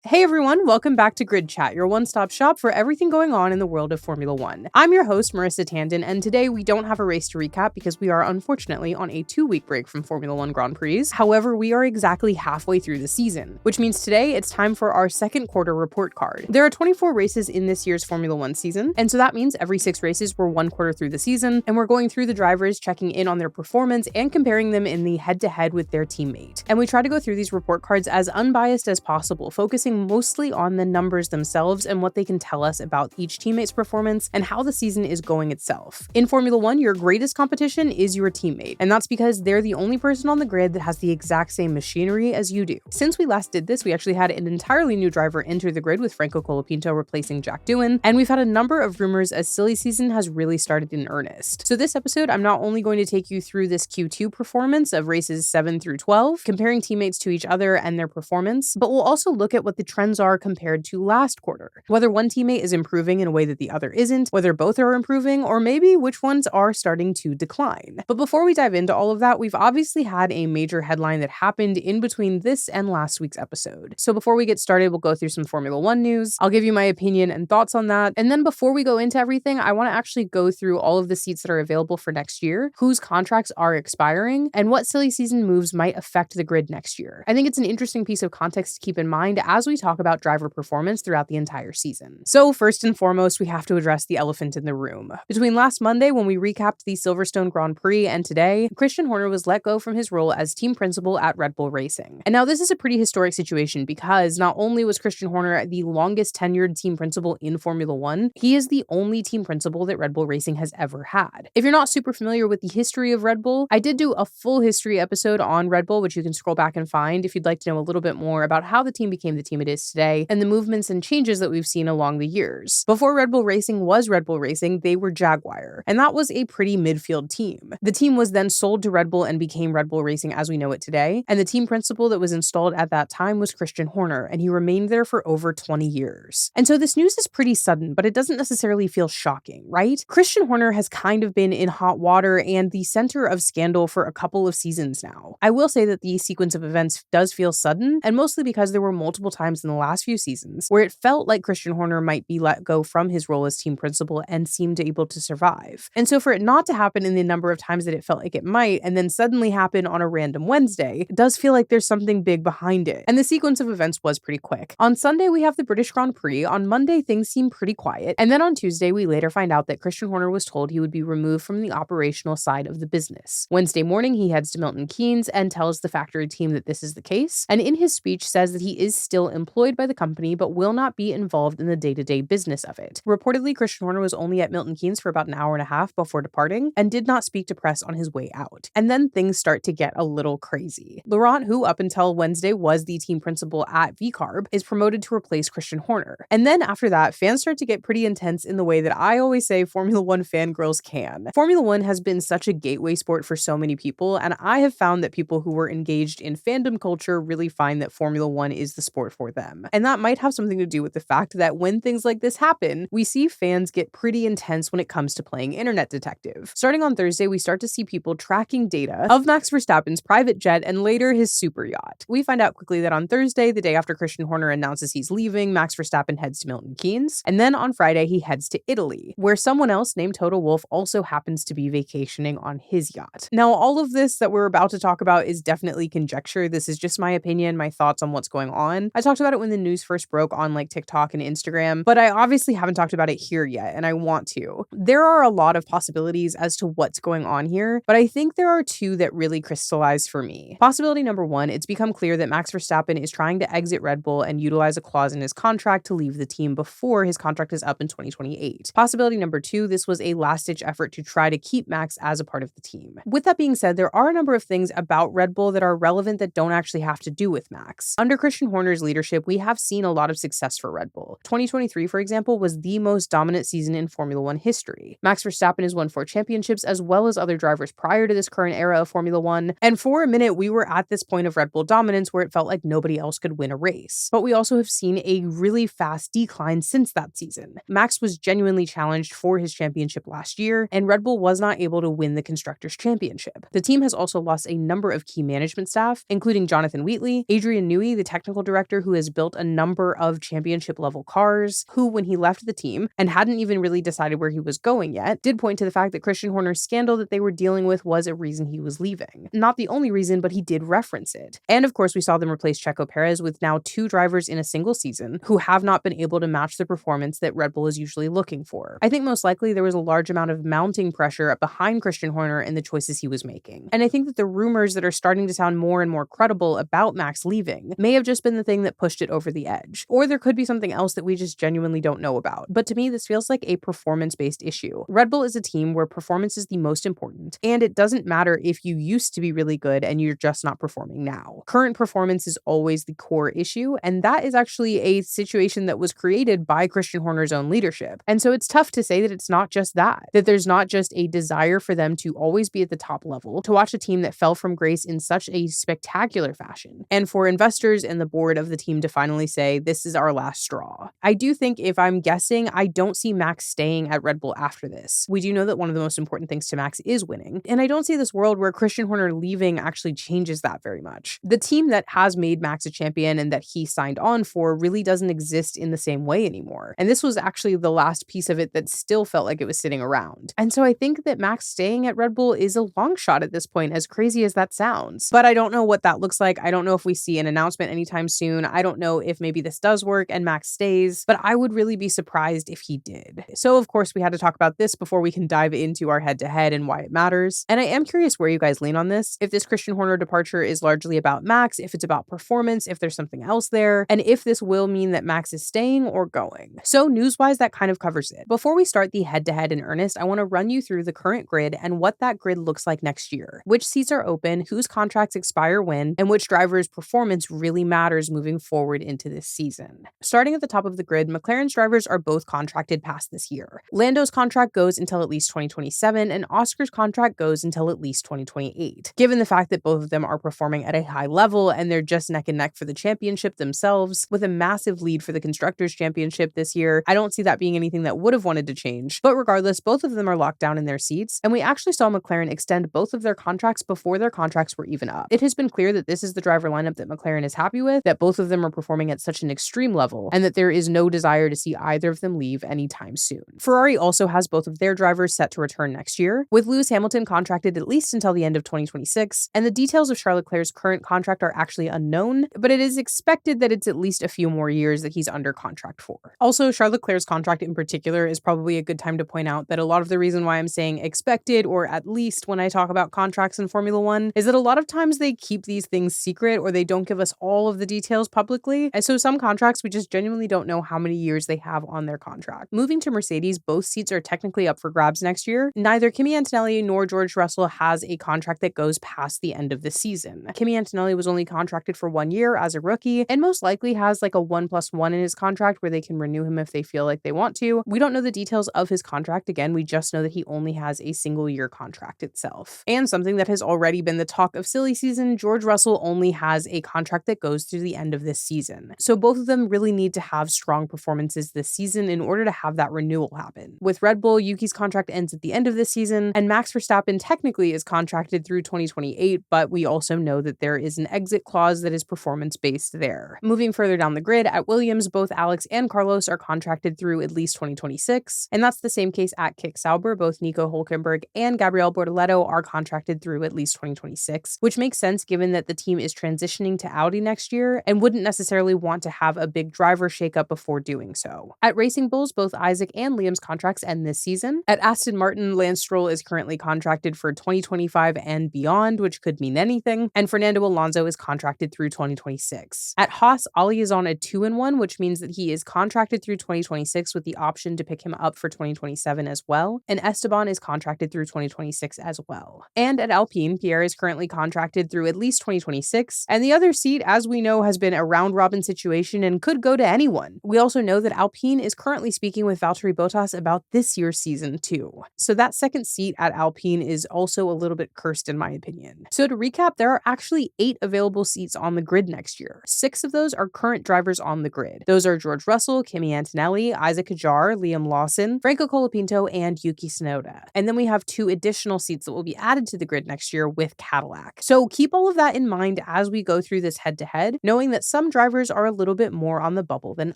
Hey everyone, welcome back to Grid Chat, your one-stop shop for everything going on in the world of Formula One. I'm your host, Marissa Tandon, and today we don't have a race to recap because we are unfortunately on a 2-week break from Formula One Grand Prix. However, we are exactly halfway through the season, which means today it's time for our second quarter report card. There are 24 races in this year's Formula One season, and so that means every 6 races we're 1 quarter through the season, and we're going through the drivers, checking in on their performance, and comparing them in the head-to-head with their teammate. And we try to go through these report cards as unbiased as possible, focusing mostly on the numbers themselves and what they can tell us about each teammate's performance and how the season is going itself. In Formula One, your greatest competition is your teammate, and that's because they're the only person on the grid that has the exact same machinery as you do. Since we last did this, we actually had an entirely new driver enter the grid with Franco Colapinto replacing Jack Doohan, and we've had a number of rumors as silly season has really started in earnest. So this episode, I'm not only going to take you through this Q2 performance of races 7 through 12, comparing teammates to each other and their performance, but we'll also look at what the trends are compared to last quarter. Whether one teammate is improving in a way that the other isn't, whether both are improving, or maybe which ones are starting to decline. But before we dive into all of that, we've obviously had a major headline that happened in between this and last week's episode. So before we get started, we'll go through some Formula One news. I'll give you my opinion and thoughts on that. And then before we go into everything, I want to actually go through all of the seats that are available for next year, whose contracts are expiring, and what silly season moves might affect the grid next year. I think it's an interesting piece of context to keep in mind as we talk about driver performance throughout the entire season. So first and foremost, we have to address the elephant in the room. Between last Monday when we recapped the Silverstone Grand Prix and today, Christian Horner was let go from his role as team principal at Red Bull Racing. And now this is a pretty historic situation because not only was Christian Horner the longest tenured team principal in Formula One, he is the only team principal that Red Bull Racing has ever had. If you're not super familiar with the history of Red Bull, I did do a full history episode on Red Bull, which you can scroll back and find if you'd like to know a little bit more about how the team became the team it is today and the movements and changes that we've seen along the years. Before Red Bull Racing was Red Bull Racing, they were Jaguar, and that was a pretty midfield team. The team was then sold to Red Bull and became Red Bull Racing as we know it today, and the team principal that was installed at that time was Christian Horner, and he remained there for over 20 years. And so this news is pretty sudden, but it doesn't necessarily feel shocking, right? Christian Horner has kind of been in hot water and the center of scandal for a couple of seasons now. I will say that the sequence of events does feel sudden, and mostly because there were multiple times in the last few seasons where it felt like Christian Horner might be let go from his role as team principal and seemed able to survive. And so for it not to happen in the number of times that it felt like it might, and then suddenly happen on a random Wednesday, it does feel like there's something big behind it. And the sequence of events was pretty quick. On Sunday, we have the British Grand Prix. On Monday, things seem pretty quiet. And then on Tuesday, we later find out that Christian Horner was told he would be removed from the operational side of the business. Wednesday morning, he heads to Milton Keynes and tells the factory team that this is the case. And in his speech says that he is still employed by the company, but will not be involved in the day-to-day business of it. Reportedly, Christian Horner was only at Milton Keynes for about an hour and a half before departing and did not speak to press on his way out. And then things start to get a little crazy. Laurent, who up until Wednesday was the team principal at VCarb, is promoted to replace Christian Horner. And then after that, fans start to get pretty intense in the way that I always say Formula One fangirls can. Formula One has been such a gateway sport for so many people, and I have found that people who were engaged in fandom culture really find that Formula One is the sport for them. And that might have something to do with the fact that when things like this happen, we see fans get pretty intense when it comes to playing internet detective. Starting on Thursday, we start to see people tracking data of Max Verstappen's private jet and later his super yacht. We find out quickly that on Thursday, the day after Christian Horner announces he's leaving, Max Verstappen heads to Milton Keynes, and then on Friday, he heads to Italy, where someone else named Toto Wolff also happens to be vacationing on his yacht. Now, all of this that we're about to talk about is definitely conjecture. This is just my opinion, my thoughts on what's going on. I talked about it when the news first broke on like TikTok and Instagram, but I obviously haven't talked about it here yet, and I want to. There are a lot of possibilities as to what's going on here, but I think there are two that really crystallize for me. Possibility number one, it's become clear that Max Verstappen is trying to exit Red Bull and utilize a clause in his contract to leave the team before his contract is up in 2028. Possibility number two, this was a last-ditch effort to try to keep Max as a part of the team. With that being said, there are a number of things about Red Bull that are relevant that don't actually have to do with Max. Under Christian Horner's leadership, we have seen a lot of success for Red Bull. 2023, for example, was the most dominant season in Formula One history. Max Verstappen has won 4 championships as well as other drivers prior to this current era of Formula One, and for a minute we were at this point of Red Bull dominance where it felt like nobody else could win a race. But we also have seen a really fast decline since that season. Max was genuinely challenged for his championship last year, and Red Bull was not able to win the Constructors' Championship. The team has also lost a number of key management staff, including Jonathan Wheatley, Adrian Newey, the technical director who has built a number of championship-level cars, who, when he left the team and hadn't even really decided where he was going yet, did point to the fact that Christian Horner's scandal that they were dealing with was a reason he was leaving. Not the only reason, but he did reference it. And of course, we saw them replace Checo Perez with now 2 drivers in a single season who have not been able to match the performance that Red Bull is usually looking for. I think most likely there was a large amount of mounting pressure behind Christian Horner and the choices he was making. And I think that the rumors that are starting to sound more and more credible about Max leaving may have just been the thing that pushed it over the edge. Or there could be something else that we just genuinely don't know about. But to me, this feels like a performance-based issue. Red Bull is a team where performance is the most important, and it doesn't matter if you used to be really good and you're just not performing now. Current performance is always the core issue, and that is actually a situation that was created by Christian Horner's own leadership. And so it's tough to say that it's not just that there's not just a desire for them to always be at the top level, to watch a team that fell from grace in such a spectacular fashion, and for investors and the board of the team to finally say, this is our last straw. I do think, if I'm guessing, I don't see Max staying at Red Bull after this. We do know that one of the most important things to Max is winning, and I don't see this world where Christian Horner leaving actually changes that very much. The team that has made Max a champion and that he signed on for really doesn't exist in the same way anymore. And this was actually the last piece of it that still felt like it was sitting around. And so I think that Max staying at Red Bull is a long shot at this point, as crazy as that sounds. But I don't know what that looks like. I don't know if we see an announcement anytime soon. I don't know if maybe this does work and Max stays, but I would really be surprised if he did. So of course we had to talk about this before we can dive into our head-to-head and why it matters. And I am curious where you guys lean on this. If this Christian Horner departure is largely about Max, if it's about performance, if there's something else there, and if this will mean that Max is staying or going. So news-wise, that kind of covers it. Before we start the head-to-head in earnest, I want to run you through the current grid and what that grid looks like next year. Which seats are open, whose contracts expire when, and which drivers' performance really matters moving forward into this season. Starting at the top of the grid, McLaren's drivers are both contracted past this year. Lando's contract goes until at least 2027, and Oscar's contract goes until at least 2028. Given the fact that both of them are performing at a high level and they're just neck and neck for the championship themselves, with a massive lead for the Constructors' Championship this year, I don't see that being anything that would have wanted to change. But regardless, both of them are locked down in their seats, and we actually saw McLaren extend both of their contracts before their contracts were even up. It has been clear that this is the driver lineup that McLaren is happy with, that both of them are performing at such an extreme level, and that there is no desire to see either of them leave anytime soon. Ferrari also has both of their drivers set to return next year, with Lewis Hamilton contracted at least until the end of 2026, and the details of Charles Leclerc's current contract are actually unknown, but it is expected that it's at least a few more years that he's under contract for. Also, Charles Leclerc's contract in particular is probably a good time to point out that a lot of the reason why I'm saying expected, or at least when I talk about contracts in Formula One, is that a lot of times they keep these things secret or they don't give us all of the details publicly, and so some contracts we just genuinely don't know how many years they have on their contract. Moving to Mercedes, both seats are technically up for grabs next year. Neither Kimi Antonelli nor George Russell has a contract that goes past the end of the season. Kimi Antonelli was only contracted for 1 year as a rookie, and most likely has like a 1+1 in his contract where they can renew him if they feel like they want to. We don't know the details of his contract. Again, we just know that he only has a single year contract itself. And something that has already been the talk of silly season, George Russell only has a contract that goes through the end of this season. So both of them really need to have strong performances this season in order to have that renewal happen. With Red Bull, Yuki's contract ends at the end of this season, and Max Verstappen technically is contracted through 2028, but we also know that there is an exit clause that is performance-based there. Moving further down the grid, at Williams, both Alex and Carlos are contracted through at least 2026, and that's the same case at Kick Sauber. Both Nico Hulkenberg and Gabriel Bortoletto are contracted through at least 2026, which makes sense given that the team is transitioning to Audi next year and wouldn't necessarily want to have a big driver shakeup before doing so. At Racing Bulls, both Isack and Liam's contracts end this season. At Aston Martin, Lance Stroll is currently contracted for 2025 and beyond, which could mean anything, and Fernando Alonso is contracted through 2026. At Haas, Ollie is on a 2-1, which means that he is contracted through 2026 with the option to pick him up for 2027 as well, and Esteban is contracted through 2026 as well. And at Alpine, Pierre is currently contracted through at least 2026, and the other seat, as we know, has been a round-robin situation and could go to anyone. We also know that Alpine is currently speaking with Valtteri Bottas about this year's season too. So that second seat at Alpine is also a little bit cursed in my opinion. So to recap, there are actually 8 available seats on the grid next year. 6 of those are current drivers on the grid. Those are George Russell, Kimi Antonelli, Isack Hadjar, Liam Lawson, Franco Colapinto, and Yuki Tsunoda. And then we have 2 additional seats that will be added to the grid next year with Cadillac. So keep all of that in mind as we go through this head-to-head, knowing that some some drivers are a little bit more on the bubble than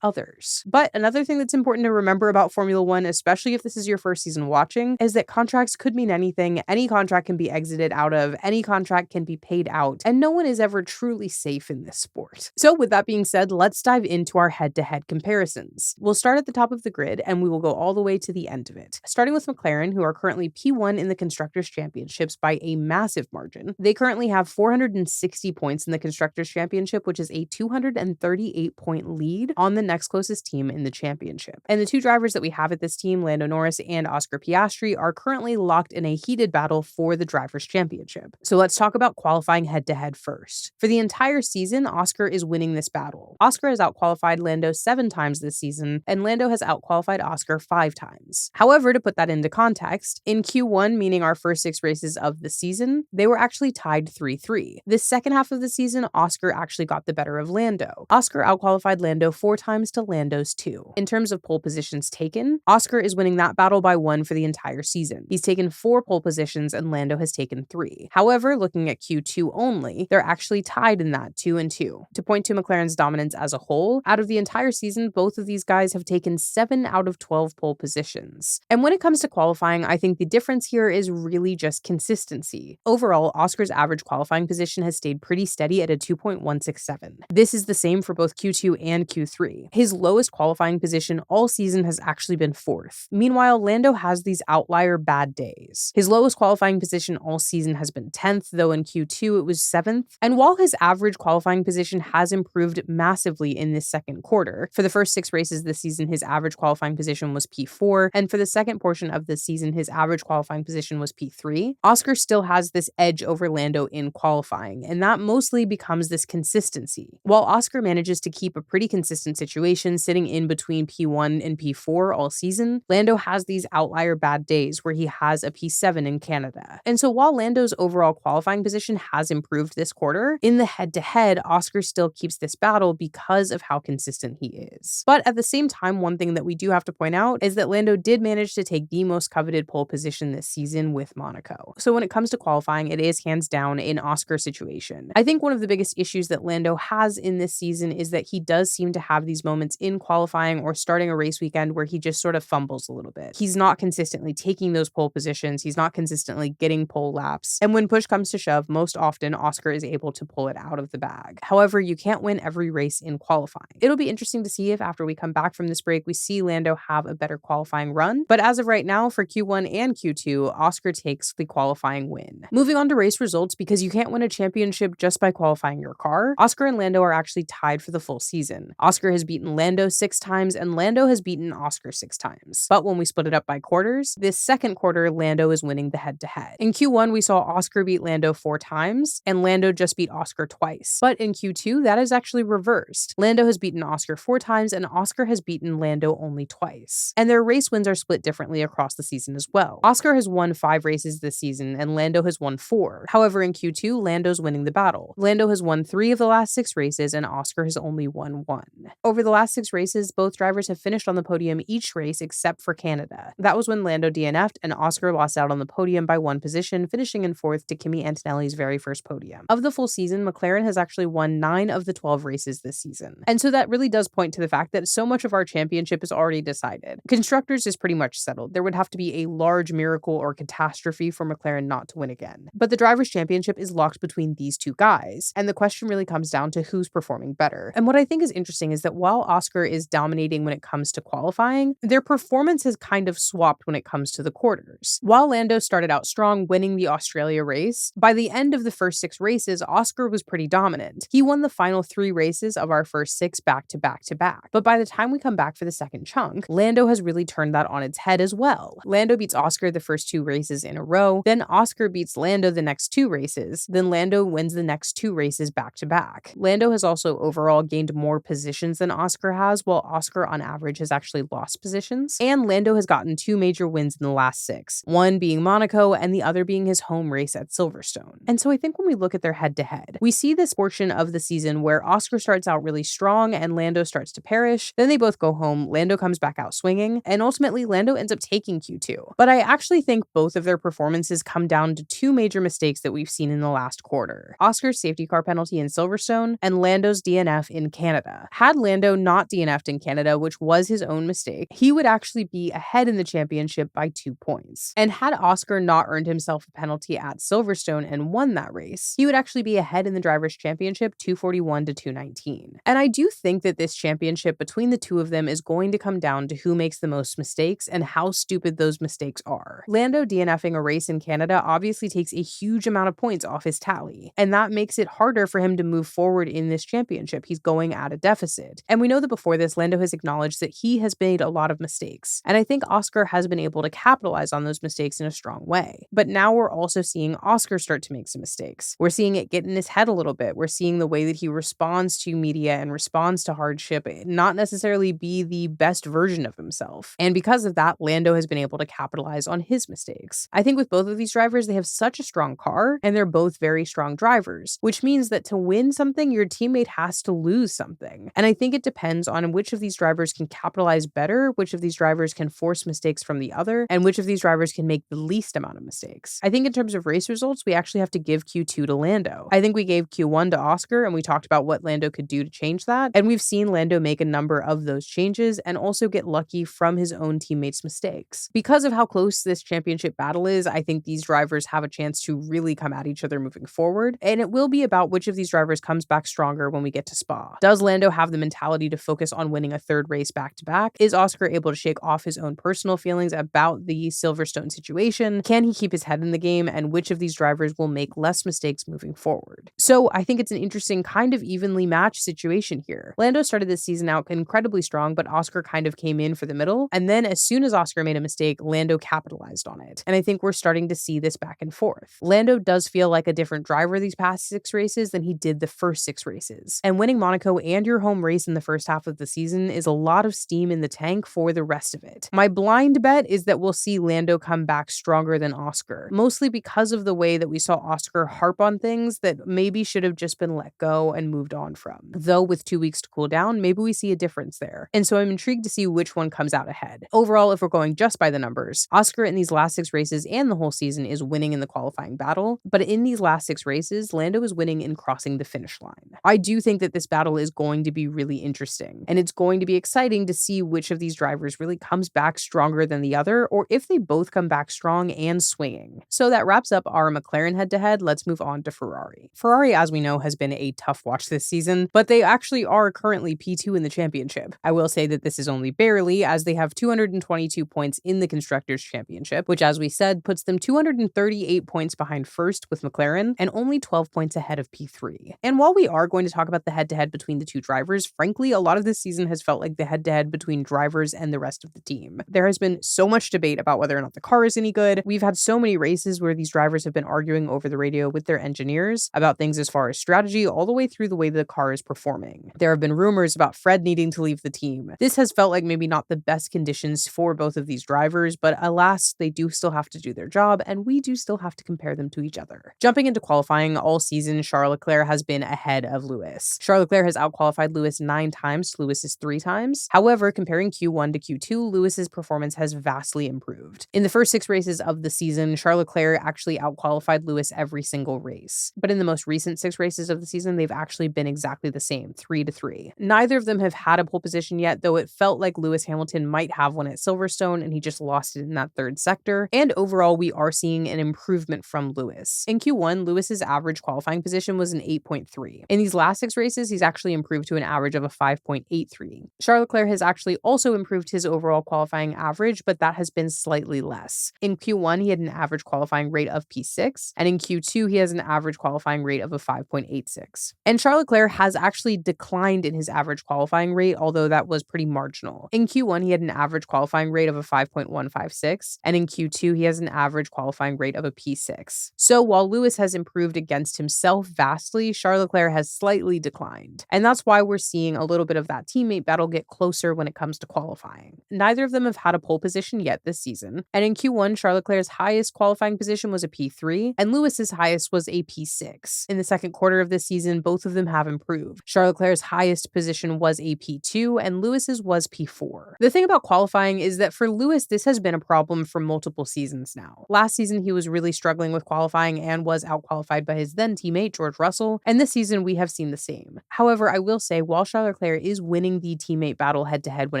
others. But another thing that's important to remember about Formula One, especially if this is your first season watching, is that contracts could mean anything. Any contract can be exited out of, any contract can be paid out, and no one is ever truly safe in this sport. So with that being said, let's dive into our head-to-head comparisons. We'll start at the top of the grid and we will go all the way to the end of it. Starting with McLaren, who are currently P1 in the Constructors' Championships by a massive margin. They currently have 460 points in the Constructors' Championship, which is a 238-point lead on the next closest team in the championship. And the two drivers that we have at this team, Lando Norris and Oscar Piastri, are currently locked in a heated battle for the Drivers' Championship. So let's talk about qualifying head-to-head first. For the entire season, Oscar is winning this battle. Oscar has outqualified Lando 7 times this season, and Lando has outqualified Oscar 5 times. However, to put that into context, in Q1, meaning our first 6 races of the season, they were actually tied 3-3. This second half of the season, Oscar actually got the better of Lando. Oscar outqualified Lando 4 times to Lando's 2. In terms of pole positions taken, Oscar is winning that battle by 1 for the entire season. He's taken 4 pole positions and Lando has taken 3. However, looking at Q2 only, they're actually tied in that 2-2. To point to McLaren's dominance as a whole, out of the entire season, both of these guys have taken 7 out of 12 pole positions. And when it comes to qualifying, I think the difference here is really just consistency. Overall, Oscar's average qualifying position has stayed pretty steady at a 2.167. This is the same for both Q2 and Q3. His lowest qualifying position all season has actually been 4th. Meanwhile, Lando has these outlier bad days. His lowest qualifying position all season has been 10th, though in Q2 it was 7th. And while his average qualifying position has improved massively in this second quarter, for the first 6 races this season, his average qualifying position was P4, and for the second portion of the season, his average qualifying position was P3. Oscar still has this edge over Lando in qualifying, and that mostly becomes this consistency. While Oscar manages to keep a pretty consistent situation sitting in between P1 and P4 all season, Lando has these outlier bad days where he has a P7 in Canada. And so while Lando's overall qualifying position has improved this quarter, in the head-to-head, Oscar still keeps this battle because of how consistent he is. But at the same time, one thing that we do have to point out is that Lando did manage to take the most coveted pole position this season with Monaco. So when it comes to qualifying, it is hands down an Oscar situation. I think one of the biggest issues that Lando has in this season is that he does seem to have these moments in qualifying or starting a race weekend where he just sort of fumbles a little bit. He's not consistently taking those pole positions. He's not consistently getting pole laps. And when push comes to shove, most often Oscar is able to pull it out of the bag. However, you can't win every race in qualifying. It'll be interesting to see if after we come back from this break, we see Lando have a better qualifying run. But as of right now, for Q1 and Q2, Oscar takes the qualifying win. Moving on to race results, because you can't win a championship just by qualifying your car, Oscar and Lando are actually tied for the full season. Oscar has beaten Lando 6 times and Lando has beaten Oscar 6 times. But when we split it up by quarters, this second quarter, Lando is winning the head-to-head. In Q1, we saw Oscar beat Lando 4 times and Lando just beat Oscar twice. But in Q2, that is actually reversed. Lando has beaten Oscar 4 times and Oscar has beaten Lando only twice. And their race wins are split differently across the season as well. Oscar has won 5 races this season and Lando has won 4. However, in Q2, Lando's winning the battle. Lando has won 3 of the last 6 races and Oscar has only won 1. Over the last 6 races, both drivers have finished on the podium each race except for Canada. That was when Lando DNF'd and Oscar lost out on the podium by 1 position, finishing in 4th to Kimi Antonelli's very first podium. Of the full season, McLaren has actually won 9 of the 12 races this season. And so that really does point to the fact that so much of our championship is already decided. Constructors is pretty much settled. There would have to be a large miracle or catastrophe for McLaren not to win again. But the Drivers' Championship is locked between these two guys, and the question really comes down to who's performing better. And what I think is interesting is that while Oscar is dominating when it comes to qualifying, their performance has kind of swapped when it comes to the quarters. While Lando started out strong, winning the Australia race, by the end of the first 6 races, Oscar was pretty dominant. He won the final 3 races of our first 6 back-to-back-to-back. But by the time we come back for the second chunk, Lando has really turned that on its head as well. Lando beats Oscar the first 2 races in a row, then Oscar beats Lando the next 2 races, then Lando wins the next 2 races back-to-back. Lando has also overall gained more positions than Oscar has, while Oscar on average has actually lost positions. And Lando has gotten 2 major wins in the last 6, one being Monaco and the other being his home race at Silverstone. And so I think when we look at their head-to-head, we see this portion of the season where Oscar starts out really strong and Lando starts to perish, then they both go home, Lando comes back out swinging, and ultimately Lando ends up taking Q2. But I actually think both of their performances come down to 2 major mistakes that we've seen in the last quarter. Oscar's safety car penalty in Silverstone and Lando's DNF in Canada. Had Lando not DNF'd in Canada, which was his own mistake, he would actually be ahead in the championship by 2 points. And had Oscar not earned himself a penalty at Silverstone and won that race, he would actually be ahead in the Drivers' Championship 241 to 219. And I do think that this championship between the two of them is going to come down to who makes the most mistakes and how stupid those mistakes are. Lando DNFing a race in Canada obviously takes a huge amount of points off his tally, and that makes it harder for him to move forward in this championship. He's going at a deficit. And we know that before this, Lando has acknowledged that he has made a lot of mistakes. And I think Oscar has been able to capitalize on those mistakes in a strong way. But now we're also seeing Oscar start to make some mistakes. We're seeing it get in his head a little bit. We're seeing the way that he responds to media and responds to hardship not necessarily be the best version of himself. And because of that, Lando has been able to capitalize on his mistakes. I think with both of these drivers, they have such a strong car and they're both very strong drivers, which means that to win something, your teammate has to lose something. And I think it depends on which of these drivers can capitalize better, which of these drivers can force mistakes from the other, and which of these drivers can make the least amount of mistakes. I think in terms of race results, we actually have to give Q2 to Lando. I think we gave Q1 to Oscar and we talked about what Lando could do to change that. And we've seen Lando make a number of those changes and also get lucky from his own teammates' mistakes. Because of how close this championship battle is, I think these drivers have a chance to really come at each other moving forward. And it will be about which of these drivers comes back stronger when we get to Spa. Does Lando have the mentality to focus on winning a third race back to back? Is Oscar able to shake off his own personal feelings about the Silverstone situation? Can he keep his head in the game? And which of these drivers will make less mistakes moving forward? So I think it's an interesting kind of evenly matched situation here. Lando started this season out incredibly strong, but Oscar kind of came in for the middle. And then as soon as Oscar made a mistake, Lando capitalized on it. And I think we're starting to see this back and forth. Lando does feel like a different driver these past 6 races than he did the first 6 races. And winning Monaco and your home race in the first half of the season is a lot of steam in the tank for the rest of it. My blind bet is that we'll see Lando come back stronger than Oscar, mostly because of the way that we saw Oscar harp on things that maybe should have just been let go and moved on from. Though with 2 weeks to cool down, maybe we see a difference there. And so I'm intrigued to see which one comes out ahead. Overall, if we're going just by the numbers, Oscar in these last 6 races and the whole season is winning in the qualifying battle, but in these last 6 races, Lando is winning in crossing the finish line. I do think that this battle is going to be really interesting, and it's going to be exciting to see which of these drivers really comes back stronger than the other, or if they both come back strong and swinging. So that wraps up our McLaren head-to-head. Let's move on to Ferrari. Ferrari, as we know, has been a tough watch this season, but they actually are currently P2 in the championship. I will say that this is only barely, as they have 222 points in the Constructors' Championship, which, as we said, puts them 238 points behind first with McLaren and only 12 points ahead of P3. And while we are going to talk about the head-to-head between the two drivers, frankly, a lot of this season has felt like the head-to-head between drivers and the rest of the team. There has been so much debate about whether or not the car is any good. We've had so many races where these drivers have been arguing over the radio with their engineers about things as far as strategy, all the way through the way the car is performing. There have been rumors about Fred needing to leave the team. This has felt like maybe not the best conditions for both of these drivers, but alas, they do still have to do their job, and we do still have to compare them to each other. Jumping into qualifying, all season, Charles Leclerc has been ahead of Lewis. Charles Leclerc has outqualified Lewis 9 times to Lewis's 3 times. However, comparing Q1 to Q2, Lewis's performance has vastly improved. In the first 6 races of the season, Charles Leclerc actually outqualified Lewis every single race. But in the most recent 6 races of the season, they've actually been exactly the same, 3-3. Neither of them have had a pole position yet, though it felt like Lewis Hamilton might have one at Silverstone, and he just lost it in that 3rd sector. And overall, we are seeing an improvement from Lewis. In Q1, Lewis's average qualifying position was an 8.3. In these last 6 races, he's actually improved to an average of a 5.83. Charles Leclerc has actually also improved his overall qualifying average, but that has been slightly less. In Q1, he had an average qualifying rate of P6, and in Q2, he has an average qualifying rate of a 5.86. And Charles Leclerc has actually declined in his average qualifying rate, although that was pretty marginal. In Q1, he had an average qualifying rate of a 5.156, and in Q2, he has an average qualifying rate of a P6. So while Lewis has improved against himself vastly, Charles Leclerc has slightly declined. And that's why we're seeing a little bit of that teammate battle get closer when it comes to qualifying. Neither of them have had a pole position yet this season, and in Q1, Charles Leclerc's highest qualifying position was a P3, and Lewis's highest was a P6. In the second quarter of this season, both of them have improved. Charles Leclerc's highest position was a P2, and Lewis's was P4. The thing about qualifying is that for Lewis, this has been a problem for multiple seasons now. Last season, he was really struggling with qualifying and was outqualified by his then teammate, George Russell, and this season, we have seen the same. However, I will say, while Charles Leclerc is winning the teammate battle head-to-head when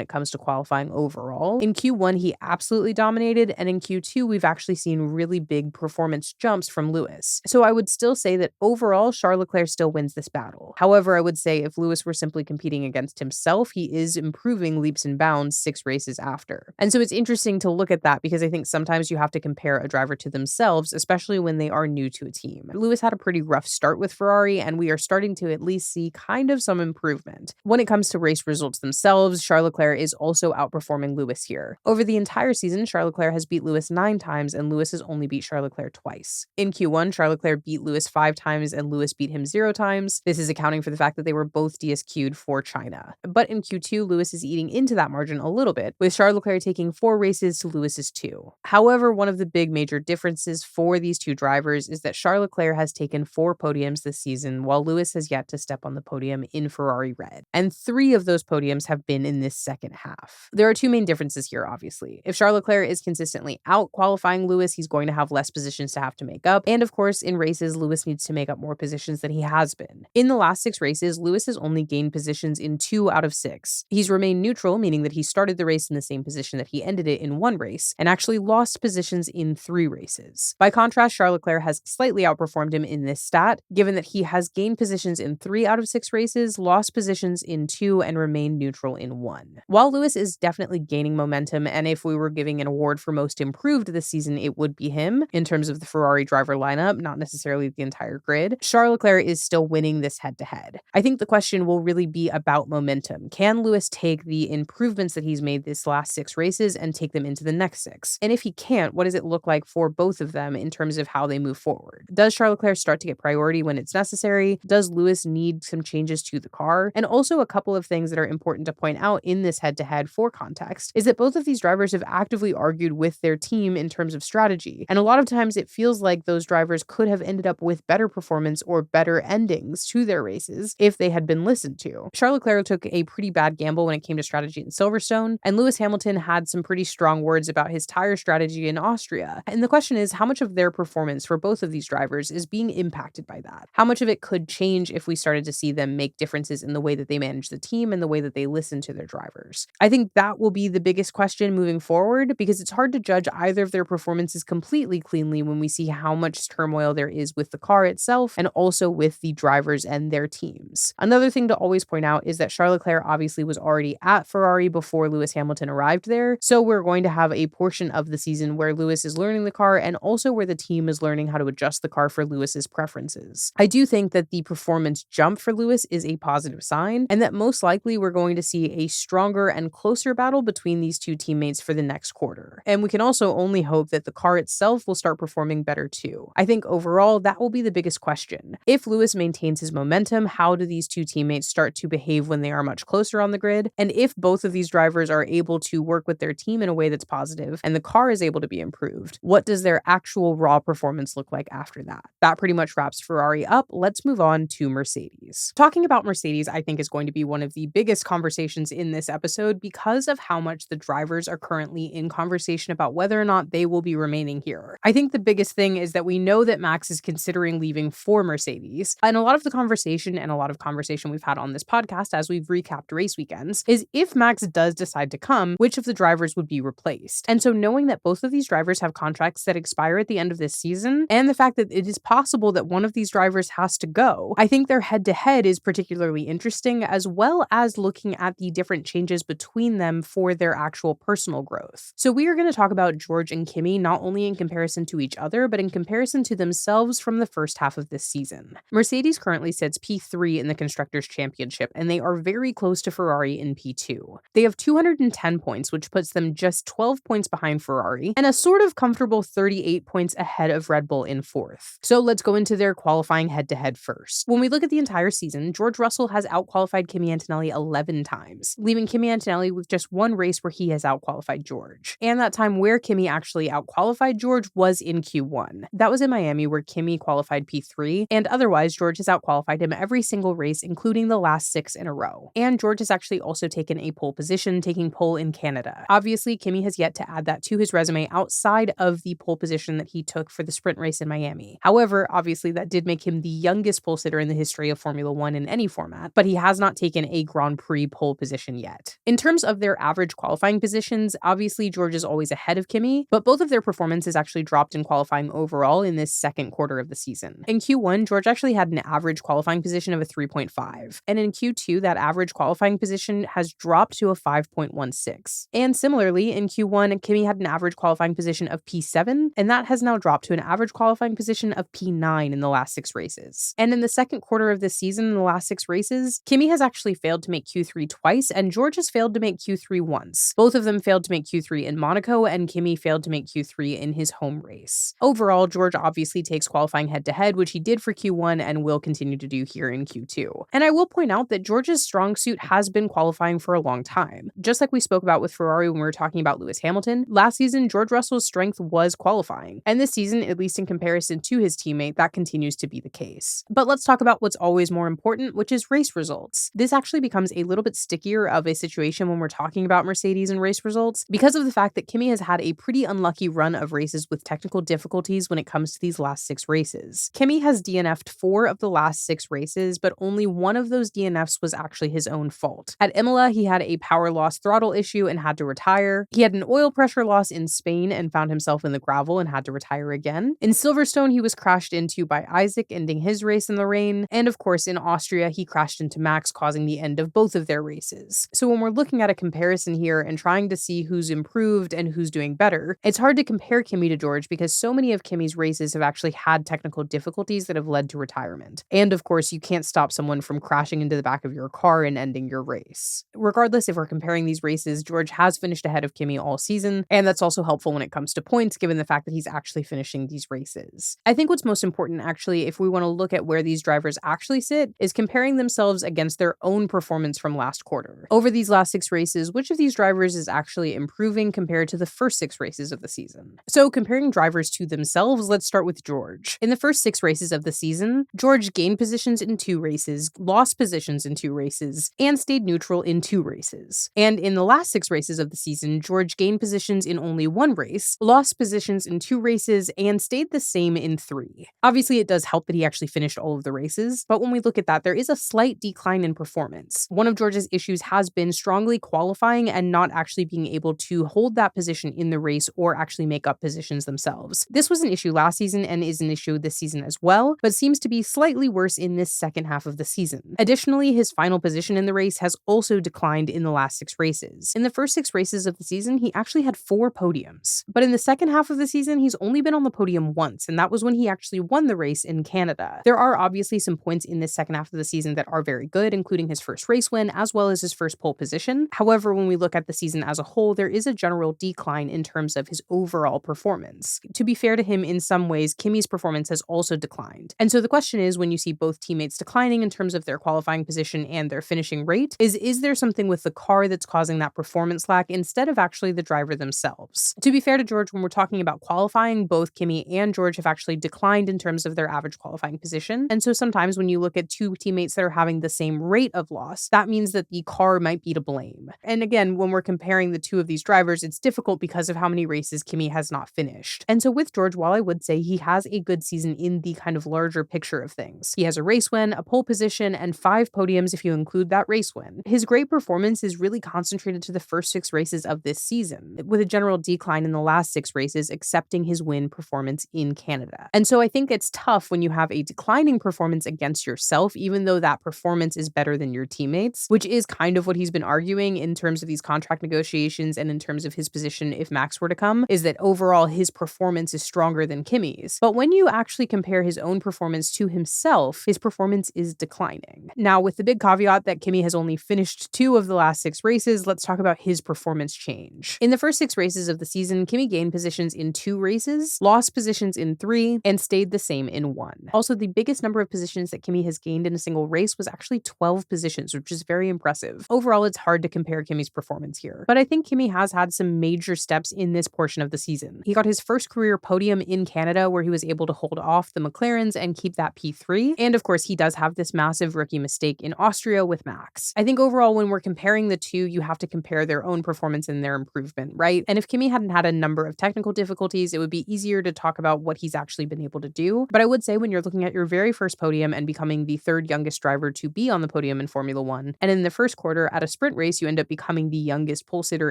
it comes to qualifying overall, in Q1 he absolutely dominated, and in Q2 we've actually seen really big performance jumps from Lewis. So I would still say that overall Charles Leclerc still wins this battle. However, I would say if Lewis were simply competing against himself, he is improving leaps and bounds 6 races after. And so it's interesting to look at that because I think sometimes you have to compare a driver to themselves, especially when they are new to a team. Lewis had a pretty rough start with Ferrari, and we are starting to at least see kind of some improvement. When it comes to race results themselves, Charles Leclerc is also outperforming Lewis here. Over the entire season, Charles Leclerc has beat Lewis 9 times, and Lewis has only beat Charles Leclerc twice. In Q1, Charles Leclerc beat Lewis 5 times, and Lewis beat him 0 times. This is accounting for the fact that they were both DSQ'd for China. But in Q2, Lewis is eating into that margin a little bit, with Charles Leclerc taking 4 races to Lewis's 2. However, one of the big major differences for these two drivers is that Charles Leclerc has taken 4 podiums this season, while Lewis has yet to step on the podium in Ferrari red. And 3 of those podiums have been in this second half. There are 2 main differences here, obviously. If Charles Leclerc is consistently out qualifying Lewis, he's going to have less positions to have to make up. And of course, in races, Lewis needs to make up more positions than he has been. In the last 6 races, Lewis has only gained positions in 2 out of 6. He's remained neutral, meaning that he started the race in the same position that he ended it in 1 race, and actually lost positions in 3 races. By contrast, Charles Leclerc has slightly outperformed him in this stat, given that he has gained positions in 3 out of 6 races, lost positions in 2, and remained neutral in 1. While Lewis is definitely gaining momentum, and if we were giving an award for most improved this season, it would be him, in terms of the Ferrari driver lineup, not necessarily the entire grid, Charles Leclerc is still winning this head-to-head. I think the question will really be about momentum. Can Lewis take the improvements that he's made this last 6 races and take them into the next 6? And if he can't, what does it look like for both of them in terms of how they move forward? Does Charles Leclerc start to get priority when it's necessary? Does Lewis need some changes to the car? And also a couple of things that are important to point out in this head-to-head for context is that both of these drivers have actively argued with their team in terms of strategy. And a lot of times it feels like those drivers could have ended up with better performance or better endings to their races if they had been listened to. Charles Leclerc took a pretty bad gamble when it came to strategy in Silverstone, and Lewis Hamilton had some pretty strong words about his tire strategy in Austria. And the question is, how much of their performance for both of these drivers is being impacted by that? How much of it could change if we started to see them make differences in the way that they manage the team and the way that they listen to their drivers? I think that will be the biggest question moving forward, because it's hard to judge either of their performances completely cleanly when we see how much turmoil there is with the car itself and also with the drivers and their teams. Another thing to always point out is that Charles Leclerc obviously was already at Ferrari before Lewis Hamilton arrived there, so we're going to have a portion of the season where Lewis is learning the car and also where the team is learning how to adjust the car for Lewis's preferences. I do think that the performance jump for Lewis is a positive sign, and that most likely we're going to see a stronger and closer battle between these two teammates for the next quarter. And we can also only hope that the car itself will start performing better too. I think overall that will be the biggest question. If Lewis maintains his momentum, how do these two teammates start to behave when they are much closer on the grid? And if both of these drivers are able to work with their team in a way that's positive and the car is able to be improved, what does their actual raw performance look like after that? That pretty much wraps Ferrari up. Let's move on to Mercedes. Talking about Mercedes, I think, is going to be one of the biggest conversations in this episode because of how much the drivers are currently in conversation about whether or not they will be remaining here. I think the biggest thing is that we know that Max is considering leaving for Mercedes, and a lot of the conversation we've had on this podcast as we've recapped race weekends is if Max does decide to come, which of the drivers would be replaced? And so knowing that both of these drivers have contracts that expire at the end of this season, and the fact that it is possible that one of these drivers has to go, I think their head-to-head is particularly interesting, as well as looking at the different changes between them for their actual personal growth. So we are going to talk about George and Kimi not only in comparison to each other, but in comparison to themselves from the first half of this season. Mercedes currently sits P3 in the Constructors' Championship, and they are very close to Ferrari in P2. They have 210 points, which puts them just 12 points behind Ferrari, and a sort of comfortable 38 points ahead of Red Bull in 4th. So let's go into their qualifying head-to-head first. When we look at the entire season, George Russell has outqualified Kimi Antonelli 11 times, leaving Kimi Antonelli with just 1 race where he has outqualified George. And that time where Kimi actually outqualified George was in Q1. That was in Miami, where Kimi qualified P3, and otherwise George has outqualified him every single race, including the last 6 in a row. And George has actually also taken a pole position, taking pole in Canada. Obviously, Kimi has yet to add that to his resume outside of the pole position that he took for the sprint race in Miami. However, obviously that did make him the youngest pole sitter in the history of Formula One in any format, but he has not taken a Grand Prix pole position yet. In terms of their average qualifying positions, obviously George is always ahead of Kimi, but both of their performances actually dropped in qualifying overall in this second quarter of the season. In Q1, George actually had an average qualifying position of a 3.5, and in Q2, that average qualifying position has dropped to a 5.16. And similarly, in Q1, Kimi had an average qualifying position of P7, and that has now dropped to an average qualifying position of P9 in the last 6 races. And in the second quarter of this season, in the last 6 races, Kimi has actually failed to make Q3 twice, and George has failed to make Q3 once. Both of them failed to make Q3 in Monaco, and Kimi failed to make Q3 in his home race. Overall, George obviously takes qualifying head-to-head, which he did for Q1 and will continue to do here in Q2. And I will point out that George's strong suit has been qualifying for a long time. Just like we spoke about with Ferrari when we were talking about Lewis Hamilton, last season George Russell's strength was qualifying. And this season, at least in comparison to his teammate, that continues to be the case. But let's talk about what's always more important, which is race results. This actually becomes a little bit stickier of a situation when we're talking about Mercedes and race results because of the fact that Kimi has had a pretty unlucky run of races with technical difficulties when it comes to these last 6 races. Kimi has DNF'd 4 of the last 6 races, but only one of those DNFs was actually his own fault. At Imola, he had a power loss throttle issue and had to retire. He had an oil pressure loss in Spain and found himself in the gravel and had to retire again. In Silverstone, he was crashed into by Isack, ending his race in the rain. And of course, in Austria, he crashed into Max, causing the end of both of their races. So when we're looking at a comparison here and trying to see who's improved and who's doing better, it's hard to compare Kimi to George because so many of Kimi's races have actually had technical difficulties that have led to retirement. And of course, you can't stop someone from crashing into the back of your car and ending your race. Regardless, if we're comparing these races, George has finished ahead of Kimi all season, and that's also helpful when it comes to points, given the fact that he's actually finishing these races. I think what's most important, actually, if we want to look at where these drivers actually sit, is comparing themselves against their own performance from last quarter. Over these last 6 races, which of these drivers is actually improving compared to the first 6 races of the season? So comparing drivers to themselves, let's start with George. In the first 6 races of the season, George gained positions in 2 races, lost positions in 2 races, and stayed neutral in 2 races. And in the last 6 races of the season, George gained positions in only 1 race, lost positions in 2 races, and stayed the same in 3. Obviously, it does help that he actually finished all of the races, but when we look at that, there is a slight decline in performance. One of George's issues has been strongly qualifying and not actually being able to hold that position in the race or actually make up positions themselves. This was an issue last season and is an issue this season as well, but seems to be slightly worse in this second half of the season. Additionally, his final position in the race has also declined in the last 6 races. In the first 6 races of the season, he actually had 4 podiums. But in the second half of the season, he's only been on the podium once, and that was when he actually won the race in Canada. There are obviously some points in this second half of the season that are very good, including his first race win, as well as his first pole position. However, when we look at the season as a whole, there is a general decline in terms of his overall performance. To be fair to him, in some ways, Kimi's performance has also declined. And so the question is, when you see both teammates declining in terms of their qualifying position and their finishing rate, is there something with the car that's causing that performance lack instead of actually the driver themselves? To be fair to George, when we're talking about qualifying, both Kimi and George have actually declined in terms of their average qualifying position. And so sometimes when you look at 2 teammates that are having the same rate of loss, that means that the car might be to blame. And again, when we're comparing the 2 of these drivers, it's difficult because of how many races Kimi has not finished. And so with George, while I would say he has a good season in the kind of larger picture of things, he has a race win, a pole position, and 5 podiums if you include that race win. His great performance is really concentrated to the first 6 races of this season, with a general decline in the last 6 races, excepting his win performance in Canada. And so I think it's tough when you have a declining performance against yourself, even though that performance is better than your teammates, which is kind of what he's been arguing in terms of these contract negotiations and in terms of his position if Max were to come, is that overall his performance is stronger than Kimi's. But when you actually compare his own performance to himself, his performance is declining. Now, with the big caveat that Kimi has only finished 2 of the last 6 races, let's talk about his performance change. In the first 6 races of the season, Kimi gained positions in 2 races, lost positions in 3, and stayed the same in 1. Also, the biggest number of positions that Kimi has gained in a single race was actually 12 positions, which is very impressive. Overall, it's hard to compare Kimi's performance here, but I think Kimi has had some major steps in this portion of the season. He got his first career podium in Canada, where he was able to hold off the McLarens and keep that P3. And of course, he does have this massive rookie mistake in Austria with Max. I think overall, when we're comparing the 2, you have to compare their own performance and their improvement, right? And if Kimi hadn't had a number of technical difficulties, it would be easier to talk about what he's actually been able to do. But I would say when you're looking at your very first podium podium and becoming the third youngest driver to be on the podium in Formula One. And in the first quarter at a sprint race, you end up becoming the youngest pole sitter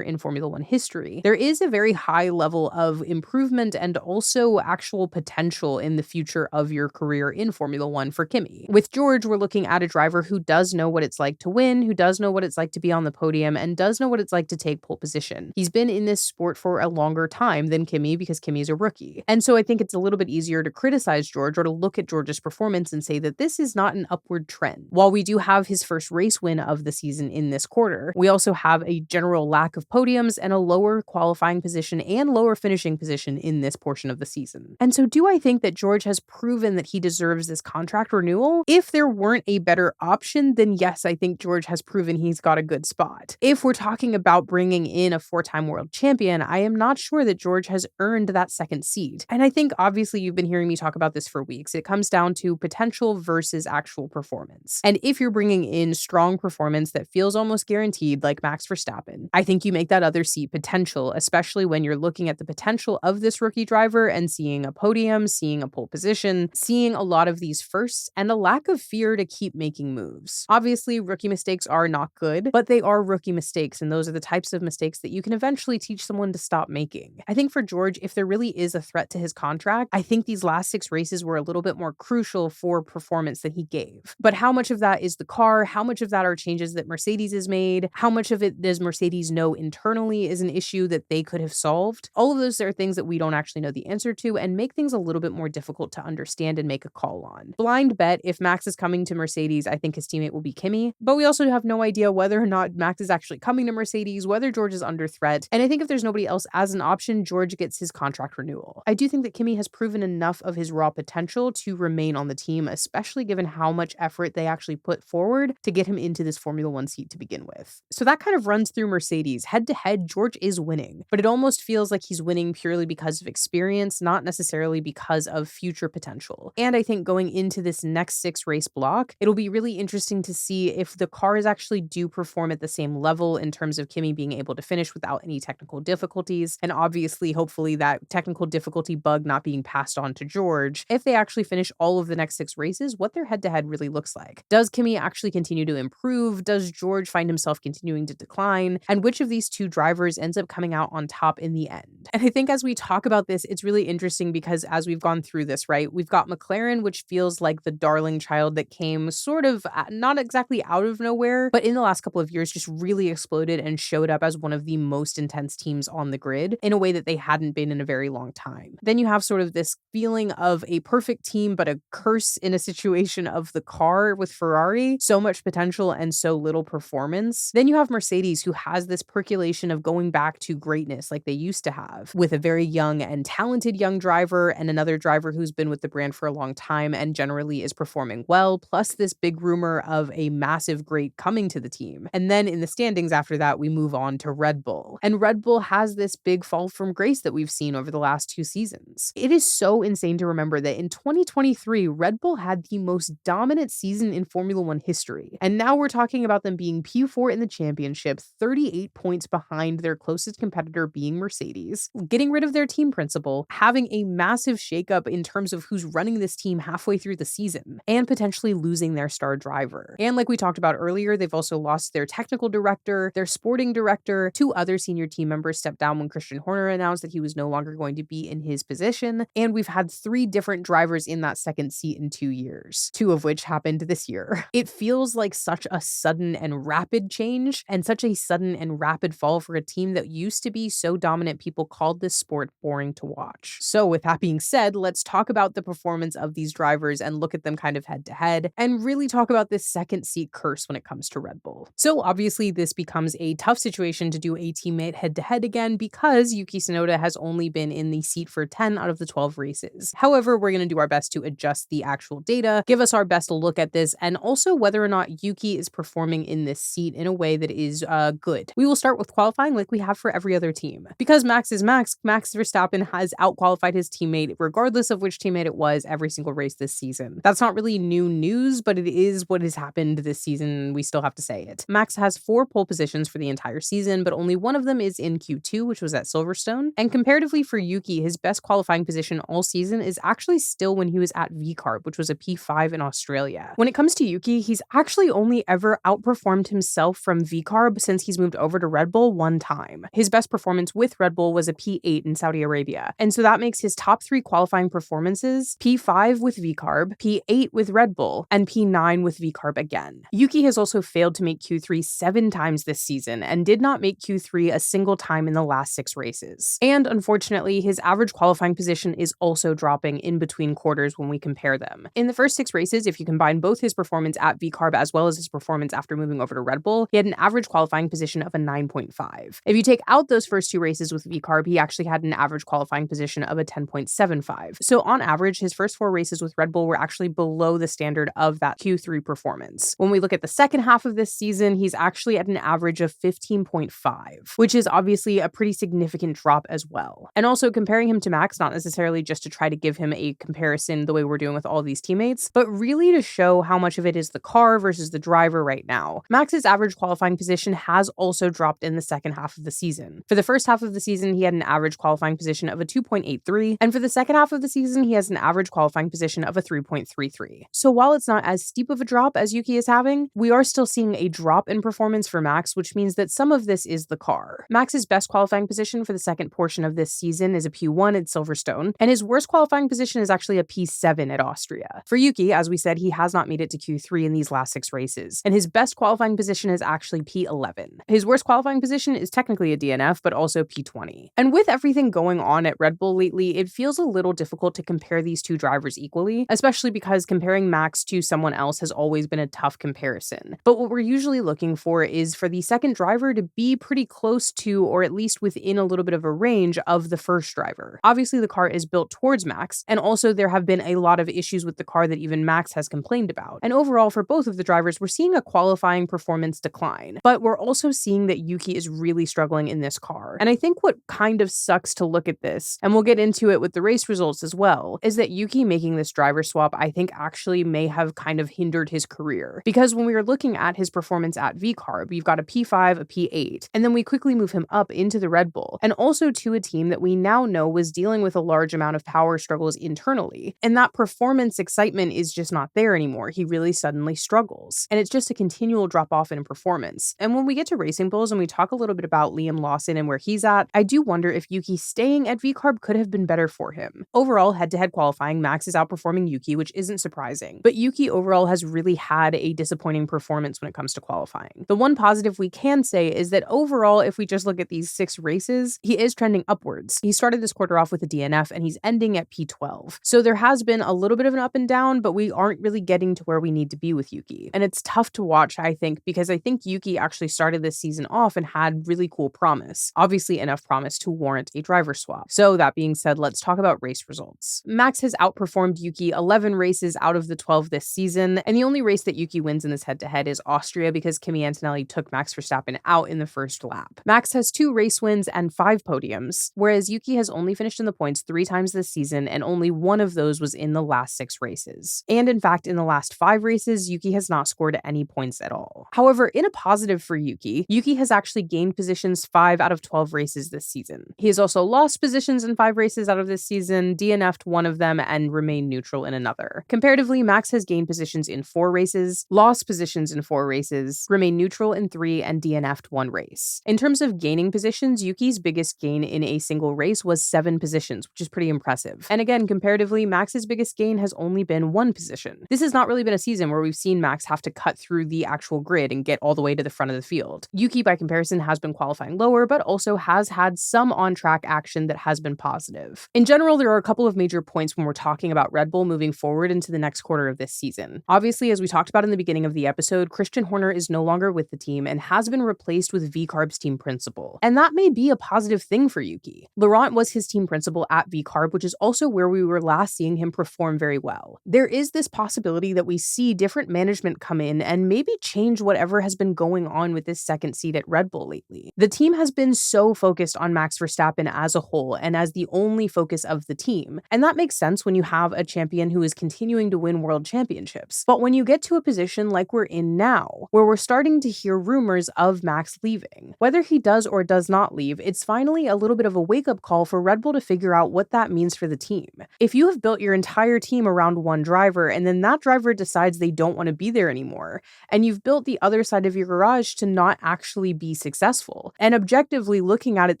in Formula One history. There is a very high level of improvement and also actual potential in the future of your career in Formula One for Kimi. With George, we're looking at a driver who does know what it's like to win, who does know what it's like to be on the podium, and does know what it's like to take pole position. He's been in this sport for a longer time than Kimi because Kimi is a rookie. And so I think it's a little bit easier to criticize George or to look at George's performance and say that this is not an upward trend. While we do have his first race win of the season in this quarter, we also have a general lack of podiums and a lower qualifying position and lower finishing position in this portion of the season. And so do I think that George has proven that he deserves this contract renewal? If there weren't a better option, then yes, I think George has proven he's got a good spot. If we're talking about bringing in a four-time world champion, I am not sure that George has earned that second seat. And I think obviously you've been hearing me talk about this for weeks. It comes down to potential versus actual performance. And if you're bringing in strong performance that feels almost guaranteed, like Max Verstappen, I think you make that other seat potential, especially when you're looking at the potential of this rookie driver and seeing a podium, seeing a pole position, seeing a lot of these firsts, and a lack of fear to keep making moves. Obviously, rookie mistakes are not good, but they are rookie mistakes, and those are the types of mistakes that you can eventually teach someone to stop making. I think for George, if there really is a threat to his contract, I think these last 6 races were a little bit more crucial for performance that he gave. But how much of that is the car? How much of that are changes that Mercedes has made? How much of it does Mercedes know internally is an issue that they could have solved? All of those are things that we don't actually know the answer to and make things a little bit more difficult to understand and make a call on. Blind bet, if Max is coming to Mercedes, I think his teammate will be Kimi, but we also have no idea whether or not Max is actually coming to Mercedes, whether George is under threat, and I think if there's nobody else as an option, George gets his contract renewal. I do think that Kimi has proven enough of his raw potential to remain on the team, especially given how much effort they actually put forward to get him into this Formula One seat to begin with. So that kind of runs through Mercedes. Head to head, George is winning, but it almost feels like he's winning purely because of experience, not necessarily because of future potential. And I think going into this next 6 race block, it'll be really interesting to see if the cars actually do perform at the same level in terms of Kimi being able to finish without any technical difficulties. And obviously, hopefully that technical difficulty bug not being passed on to George. If they actually finish all of the next 6 races, what their head-to-head really looks like. Does Kimi actually continue to improve? Does George find himself continuing to decline? And which of these 2 drivers ends up coming out on top in the end? And I think as we talk about this, it's really interesting because as we've gone through this, right, we've got McLaren, which feels like the darling child that came sort of not exactly out of nowhere, but in the last couple of years just really exploded and showed up as one of the most intense teams on the grid in a way that they hadn't been in a very long time. Then you have sort of this feeling of a perfect team, but a curse in a situation of the car with Ferrari, so much potential and so little performance. Then you have Mercedes, who has this percolation of going back to greatness like they used to have, with a very young and talented young driver and another driver who's been with the brand for a long time and generally is performing well, plus this big rumor of a massive great coming to the team. And then in the standings after that, we move on to Red Bull. And Red Bull has this big fall from grace that we've seen over the last 2 seasons. It is so insane to remember that in 2023, Red Bull had the most dominant season in Formula One history. And now we're talking about them being P4 in the championship, 38 points behind their closest competitor being Mercedes, getting rid of their team principal, having a massive shakeup in terms of who's running this team halfway through the season, and potentially losing their star driver. And like we talked about earlier, they've also lost their technical director, their sporting director, 2 other senior team members stepped down when Christian Horner announced that he was no longer going to be in his position, and we've had 3 different drivers in that second seat in 2 years, 2 of which happened this year. It feels like such a sudden and rapid change, and such a sudden and rapid fall for a team that used to be so dominant people called this sport boring to watch. So with that being said, let's talk about the performance of these drivers and look at them kind of head to head, and really talk about this second seat curse when it comes to Red Bull. So obviously this becomes a tough situation to do a teammate head to head again because Yuki Tsunoda has only been in the seat for 10 out of the 12 races. However, we're going to do our best to adjust the actual data, give us our best look at this, and also whether or not Yuki is performing in this seat in a way that is good. We will start with qualifying like we have for every other team. Because Max is versus Max Verstappen has outqualified his teammate regardless of which teammate it was every single race this season. That's not really new news, but it is what has happened this season. We still have to say it. Max has 4 pole positions for the entire season, but only one of them is in Q2, which was at Silverstone. And comparatively for Yuki, his best qualifying position all season is actually still when he was at VCARB, which was a P5 in Australia. When it comes to Yuki, he's actually only ever outperformed himself from VCARB since he's moved over to Red Bull one time. His best performance with Red Bull was a P8 in Saudi Arabia. And so that makes his top 3 qualifying performances P5 with VCARB, P8 with Red Bull, and P9 with VCARB again. Yuki has also failed to make Q3 7 times this season and did not make Q3 a single time in the last 6 races. And unfortunately, his average qualifying position is also dropping in between quarters when we compare them. In the first 6 races, if you combine both his performance at VCARB as well as his performance after moving over to Red Bull, he had an average qualifying position of a 9.5. If you take out those first 2 races with VCARB, he actually had an average qualifying position of a 10.75. So on average, his first 4 races with Red Bull were actually below the standard of that Q3 performance. When we look at the second half of this season, he's actually at an average of 15.5, which is obviously a pretty significant drop as well. And also comparing him to Max, not necessarily just to try to give him a comparison the way we're doing with all these teammates, but really to show how much of it is the car versus the driver right now. Max's average qualifying position has also dropped in the second half of the season. For the first half of the season, he had an average qualifying position of a 2.83, and for the second half of the season, he has an average qualifying position of a 3.33. So while it's not as steep of a drop as Yuki is having, we are still seeing a drop in performance for Max, which means that some of this is the car. Max's best qualifying position for the second portion of this season is a P1 at Silverstone, and his worst qualifying position is actually a P7 at Austria. For Yuki, as we said, he has not made it to Q3 in these last 6 races, and his best qualifying position is actually P11. His worst qualifying position is technically a DNF, but also P20. And with everything going on at Red Bull lately, it feels a little difficult to compare these 2 drivers equally, especially because comparing Max to someone else has always been a tough comparison. But what we're usually looking for is for the second driver to be pretty close to, or at least within a little bit of a range of the first driver. Obviously, the car is built towards Max, and also there have been a lot of issues with the car that even Max has complained about. And overall, for both of the drivers, we're seeing a qualifying performance decline, but we're also seeing that Yuki is really struggling in this car. And I think what kind of sucks to look at this, and we'll get into it with the race results as well, is that Yuki making this driver swap, I think actually may have kind of hindered his career. Because when we were looking at his performance at VCARB, you've got a P5, a P8, and then we quickly move him up into the Red Bull, and also to a team that we now know was dealing with a large amount of power struggles internally. And that performance excitement is just not there anymore. He really suddenly struggles. And it's just a continual drop off in performance. And when we get to Racing Bulls and we talk a little bit about Liam Lawson and where he's at, I do wonder if Yuki staying at VCARB could have been better for him. Overall, head-to-head qualifying, Max is outperforming Yuki, which isn't surprising. But Yuki overall has really had a disappointing performance when it comes to qualifying. The one positive we can say is that overall, if we just look at these 6 races, he is trending upwards. He started this quarter off with a DNF and he's ending at P12. So there has been a little bit of an up and down, but we aren't really getting to where we need to be with Yuki. And it's tough to watch, I think, because I think Yuki actually started this season off and had really cool promise. Obviously enough promise to warrant a driver swap. So that being said, let's talk about race results. Max has outperformed Yuki 11 races out of the 12 this season, and the only race that Yuki wins in this head-to-head is Austria because Kimi Antonelli took Max Verstappen out in the first lap. Max has 2 race wins and 5 podiums, whereas Yuki has only finished in the points 3 times this season, and only one of those was in the last 6 races. And in fact, in the last 5 races, Yuki has not scored any points at all. However, in a positive for Yuki, Yuki has actually gained positions 5 out of 12 races this season. He has also lost positions in 5 races out of this season, DNF'd one of them, and remained neutral in another. Comparatively, Max has gained positions in 4 races, lost positions in 4 races, remained neutral in 3, and DNF'd 1 race. In terms of gaining positions, Yuki's biggest gain in a single race was 7 positions, which is pretty impressive. And again, comparatively, Max's biggest gain has only been 1 position. This has not really been a season where we've seen Max have to cut through the actual grid and get all the way to the front of the field. Yuki, by comparison, has been qualifying lower, but also has had some on-track action that has been positive. In general, there are a couple of major points when we're talking about Red Bull moving forward into the next quarter of this season. Obviously, as we talked about in the beginning of the episode, Christian Horner is no longer with the team and has been replaced with VCARB's team principal. And that may be a positive thing for Yuki. Laurent was his team principal at VCARB, which is also where we were last seeing him perform very well. There is this possibility that we see different management come in and maybe change whatever has been going on with this second seat at Red Bull lately. The team has been so focused on Max Max Verstappen as a whole and as the only focus of the team. And that makes sense when you have a champion who is continuing to win world championships. But when you get to a position like we're in now, where we're starting to hear rumors of Max leaving, whether he does or does not leave, it's finally a little bit of a wake-up call for Red Bull to figure out what that means for the team. If you have built your entire team around one driver and then that driver decides they don't want to be there anymore, and you've built the other side of your garage to not actually be successful, and objectively looking at it,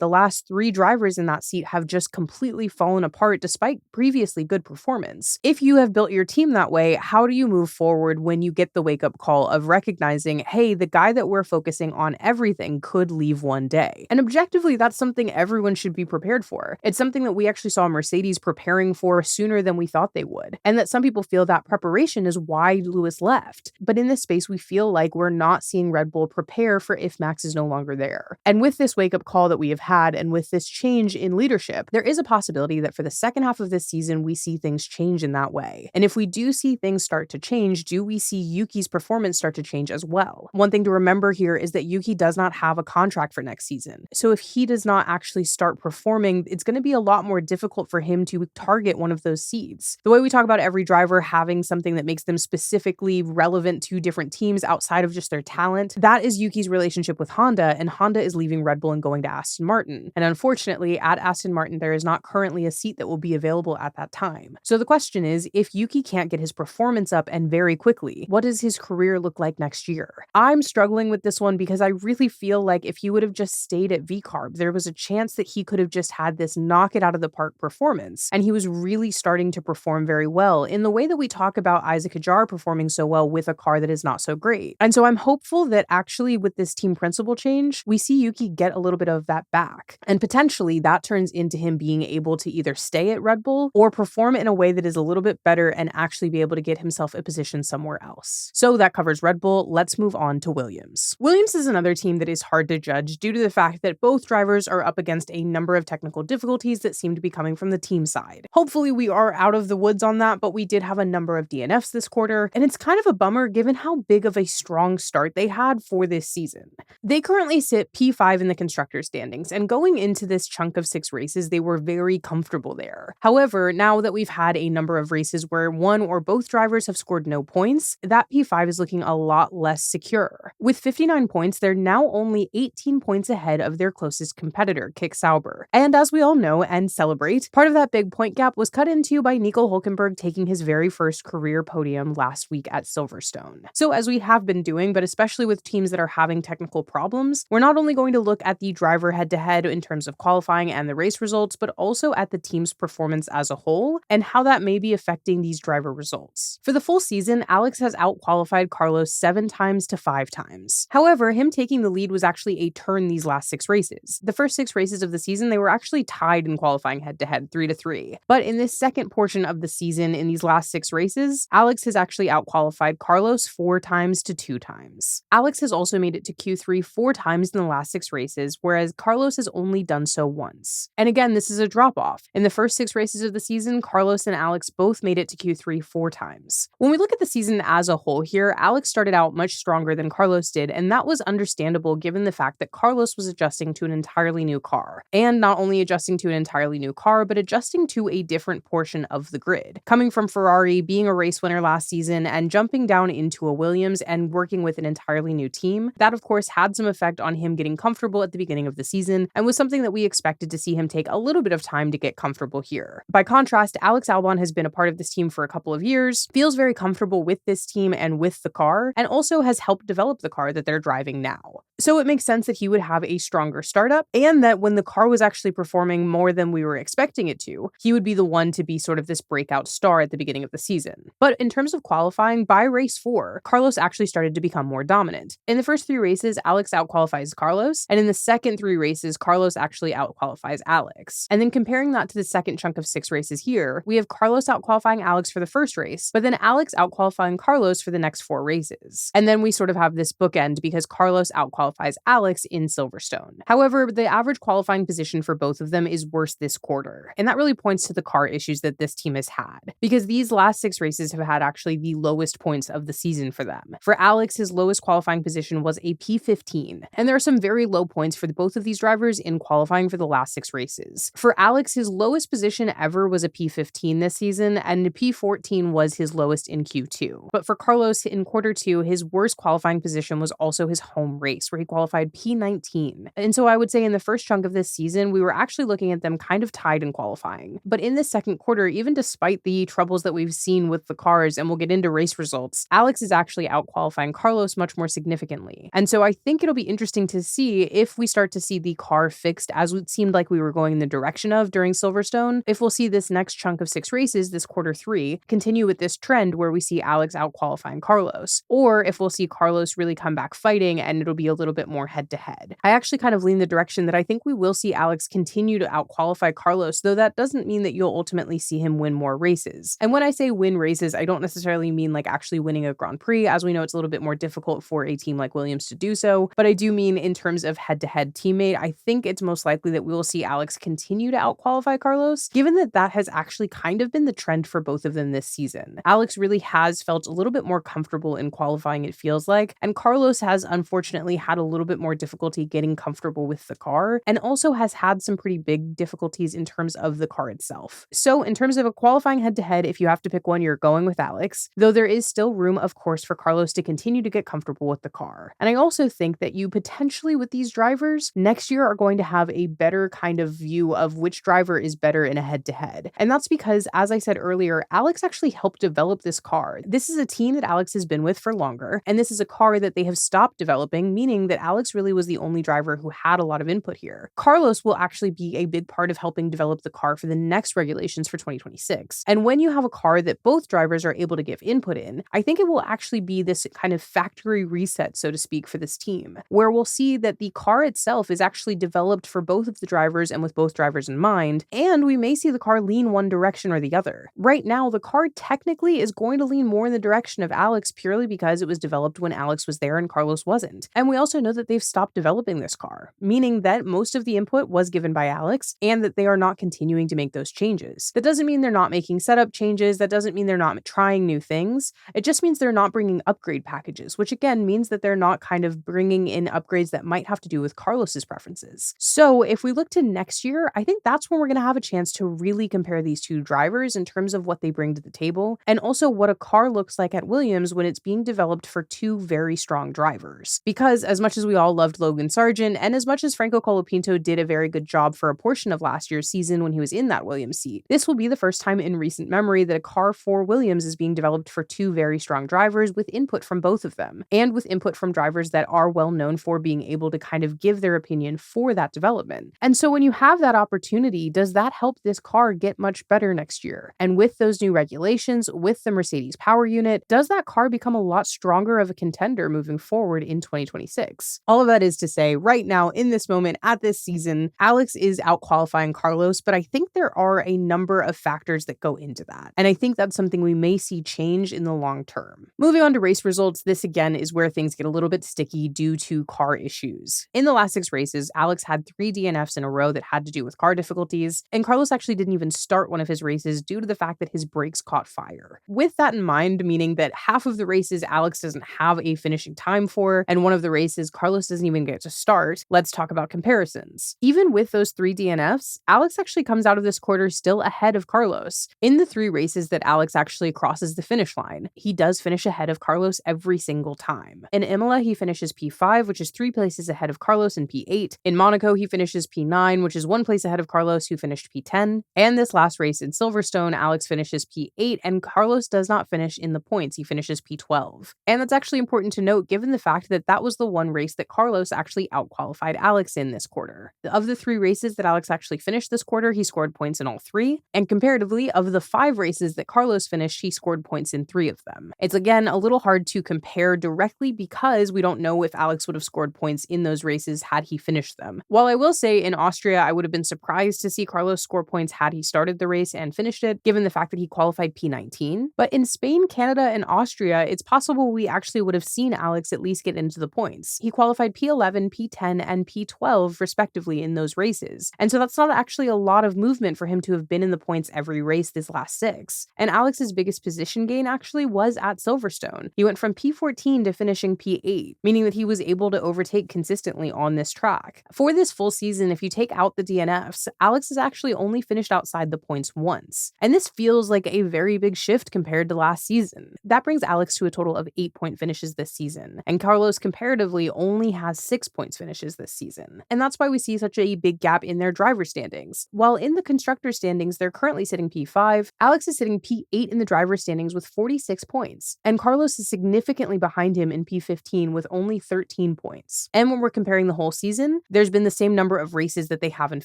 the last 3 drivers in that seat have just completely fallen apart despite previously good performance. If you have built your team that way, how do you move forward when you get the wake-up call of recognizing, hey, the guy that we're focusing on everything could leave one day? And objectively, that's something everyone should be prepared for. It's something that we actually saw Mercedes preparing for sooner than we thought they would, and that some people feel that preparation is why Lewis left. But in this space, we feel like we're not seeing Red Bull prepare for if Max is no longer there. And with this wake-up call that we have had, and with this change in leadership, there is a possibility that for the second half of this season, we see things change in that way. And if we do see things start to change, do we see Yuki's performance start to change as well? One thing to remember here is that Yuki does not have a contract for next season. So if he does not actually start performing, it's going to be a lot more difficult for him to target one of those seeds. The way we talk about every driver having something that makes them specifically relevant to different teams outside of just their talent, that is Yuki's relationship with Honda, and Honda is leaving Red Bull and going to Aston Martin. And unfortunately, at Aston Martin, there is not currently a seat that will be available at that time. So the question is, if Yuki can't get his performance up and very quickly, what does his career look like next year? I'm struggling with this one because I really feel like if he would have just stayed at VCarb, there was a chance that he could have just had this knock it out of the park performance. And he was really starting to perform very well in the way that we talk about Isack Hadjar performing so well with a car that is not so great. And so I'm hopeful that actually with this team principal change, we see Yuki get a little bit of that back. And potentially that turns into him being able to either stay at Red Bull or perform in a way that is a little bit better and actually be able to get himself a position somewhere else. So that covers Red Bull. Let's move on to Williams. Williams is another team that is hard to judge due to the fact that both drivers are up against a number of technical difficulties that seem to be coming from the team side. Hopefully we are out of the woods on that, but we did have a number of DNFs this quarter, and it's kind of a bummer given how big of a strong start they had for this season. They currently sit P5 in the constructors standings, and going into this chunk of 6 races, they were very comfortable there. However, now that we've had a number of races where one or both drivers have scored no points, that P5 is looking a lot less secure. With 59 points, they're now only 18 points ahead of their closest competitor, Sauber. And as we all know and celebrate, part of that big point gap was cut into by Nico Hulkenberg taking his very first career podium last week at Silverstone. So as we have been doing, but especially with teams that are having technical problems, we're not only going to look at the driver head-to-head in terms of qualifying and the race results, but also at the team's performance as a whole and how that may be affecting these driver results. For the full season, Alex has out-qualified Carlos 7 times to 5 times. However, him taking the lead was actually a turn these last 6 races. The first 6 races of the season, they were actually tied in qualifying head-to-head 3-3. But in this second portion of the season, in these last 6 races, Alex has actually out-qualified Carlos 4 times to 2 times. Alex has also made it to Q3 4 times in the last 6 races, whereas Carlos has only done so once. And again, this is a drop-off. In the first 6 races of the season, Carlos and Alex both made it to Q3 4 times. When we look at the season as a whole here, Alex started out much stronger than Carlos did, and that was understandable given the fact that Carlos was adjusting to an entirely new car. And not only adjusting to an entirely new car, but adjusting to a different portion of the grid. Coming from Ferrari, being a race winner last season, and jumping down into a Williams and working with an entirely new team, that of course had some effect on him getting comfortable at the beginning of the season, and was something that we expected to see him take a little bit of time to get comfortable here. By contrast, Alex Albon has been a part of this team for a couple of years, feels very comfortable with this team and with the car, and also has helped develop the car that they're driving now. So it makes sense that he would have a stronger startup, and that when the car was actually performing more than we were expecting it to, he would be the one to be sort of this breakout star at the beginning of the season. But in terms of qualifying, by race 4, Carlos actually started to become more dominant. In the first 3 races, Alex outqualifies Carlos, and in the second 3 races, Carlos actually outqualifies Alex. And then comparing that to the second chunk of 6 races here, we have Carlos outqualifying Alex for the first race, but then Alex outqualifying Carlos for the next 4 races. And then we sort of have this bookend because Carlos outqualifies qualifies Alex in Silverstone. However, the average qualifying position for both of them is worse this quarter, and that really points to the car issues that this team has had, because these last 6 races have had actually the lowest points of the season for them. For Alex, his lowest qualifying position was a P15, and there are some very low points for both of these drivers in qualifying for the last 6 races. For Alex, his lowest position ever was a P15 this season, and a P14 was his lowest in Q2. But for Carlos, in quarter 2, his worst qualifying position was also his home race, where he qualified P19. And so I would say in the first chunk of this season, we were actually looking at them kind of tied in qualifying. But in this second quarter, even despite the troubles that we've seen with the cars, and we'll get into race results, Alex is actually out-qualifying Carlos much more significantly. And so I think it'll be interesting to see if we start to see the car fixed as it seemed like we were going in the direction of during Silverstone, if we'll see this next chunk of 6 races, this quarter 3, continue with this trend where we see Alex out-qualifying Carlos, or if we'll see Carlos really come back fighting and it'll be a little bit more head-to-head. I actually kind of lean the direction that I think we will see Alex continue to out-qualify Carlos, though that doesn't mean that you'll ultimately see him win more races. And when I say win races, I don't necessarily mean like actually winning a Grand Prix, as we know it's a little bit more difficult for a team like Williams to do so, but I do mean in terms of head-to-head teammate, I think it's most likely that we will see Alex continue to out-qualify Carlos, given that that has actually kind of been the trend for both of them this season. Alex really has felt a little bit more comfortable in qualifying, it feels like, and Carlos has unfortunately had a little bit more difficulty getting comfortable with the car, and also has had some pretty big difficulties in terms of the car itself. So in terms of a qualifying head-to-head, if you have to pick one, you're going with Alex, though there is still room, of course, for Carlos to continue to get comfortable with the car. And I also think that you potentially, with these drivers, next year are going to have a better kind of view of which driver is better in a head-to-head. And that's because, as I said earlier, Alex actually helped develop this car. This is a team that Alex has been with for longer, and this is a car that they have stopped developing, meaning that Alex really was the only driver who had a lot of input here. Carlos will actually be a big part of helping develop the car for the next regulations for 2026. And when you have a car that both drivers are able to give input in, I think it will actually be this kind of factory reset, so to speak, for this team, where we'll see that the car itself is actually developed for both of the drivers and with both drivers in mind, and we may see the car lean one direction or the other. Right now, the car technically is going to lean more in the direction of Alex purely because it was developed when Alex was there and Carlos wasn't. And we also know that they've stopped developing this car, meaning that most of the input was given by Alex and that they are not continuing to make those changes. That doesn't mean they're not making setup changes. That doesn't mean they're not trying new things. It just means they're not bringing upgrade packages, which again means that they're not kind of bringing in upgrades that might have to do with Carlos's preferences. So if we look to next year, I think that's when we're going to have a chance to really compare these two drivers in terms of what they bring to the table, and also what a car looks like at Williams when it's being developed for two very strong drivers. Because as much as we all loved Logan Sargent, and as much as Franco Colapinto did a very good job for a portion of last year's season when he was in that Williams seat, this will be the first time in recent memory that a car for Williams is being developed for two very strong drivers with input from both of them, and with input from drivers that are well known for being able to kind of give their opinion for that development. And so when you have that opportunity, does that help this car get much better next year? And with those new regulations, with the Mercedes power unit, does that car become a lot stronger of a contender moving forward in 2026? All of that is to say, right now, in this moment, at this season, Alex is out-qualifying Carlos, but I think there are a number of factors that go into that. And I think that's something we may see change in the long term. Moving on to race results, this again is where things get a little bit sticky due to car issues. In the last 6 races, Alex had 3 DNFs in a row that had to do with car difficulties, and Carlos actually didn't even start one of his races due to the fact that his brakes caught fire. With that in mind, meaning that half of the races Alex doesn't have a finishing time for, and one of the races Carlos doesn't even get to start, let's talk about comparisons. Even with those 3 DNFs, Alex actually comes out of this quarter still ahead of Carlos. In the 3 races that Alex actually crosses the finish line, he does finish ahead of Carlos every single time. In Imola, he finishes P5, which is 3 places ahead of Carlos in P8. In Monaco, he finishes P9, which is 1 place ahead of Carlos, who finished P10. And this last race in Silverstone, Alex finishes P8, and Carlos does not finish in the points. He finishes P12. And that's actually important to note, given the fact that that was the one race that Carlos actually outqualified Alex in this quarter. Of the 3 races that Alex actually finished this quarter, he scored points in all 3. And comparatively, of the 5 races that Carlos finished, he scored points in 3 of them. It's again a little hard to compare directly because we don't know if Alex would have scored points in those races had he finished them. While I will say in Austria, I would have been surprised to see Carlos score points had he started the race and finished it, given the fact that he qualified P19. But in Spain, Canada, and Austria, it's possible we actually would have seen Alex at least get into the points. points. He qualified P11, P10, and P12 respectively in those races. And so that's not actually a lot of movement for him to have been in the points every race this last 6. And Alex's biggest position gain actually was at Silverstone. He went from P14 to finishing P8, meaning that he was able to overtake consistently on this track. For this full season, if you take out the DNFs, Alex has actually only finished outside the points once. And this feels like a very big shift compared to last season. That brings Alex to a total of 8-point finishes this season. And Carlos comparatively only has 6 points finishes this season. And that's why we see such a big gap in their driver standings. While in the constructor standings, they're currently sitting P5, Alex is sitting P8 in the driver standings with 46 points. And Carlos is significantly behind him in P15 with only 13 points. And when we're comparing the whole season, there's been the same number of races that they haven't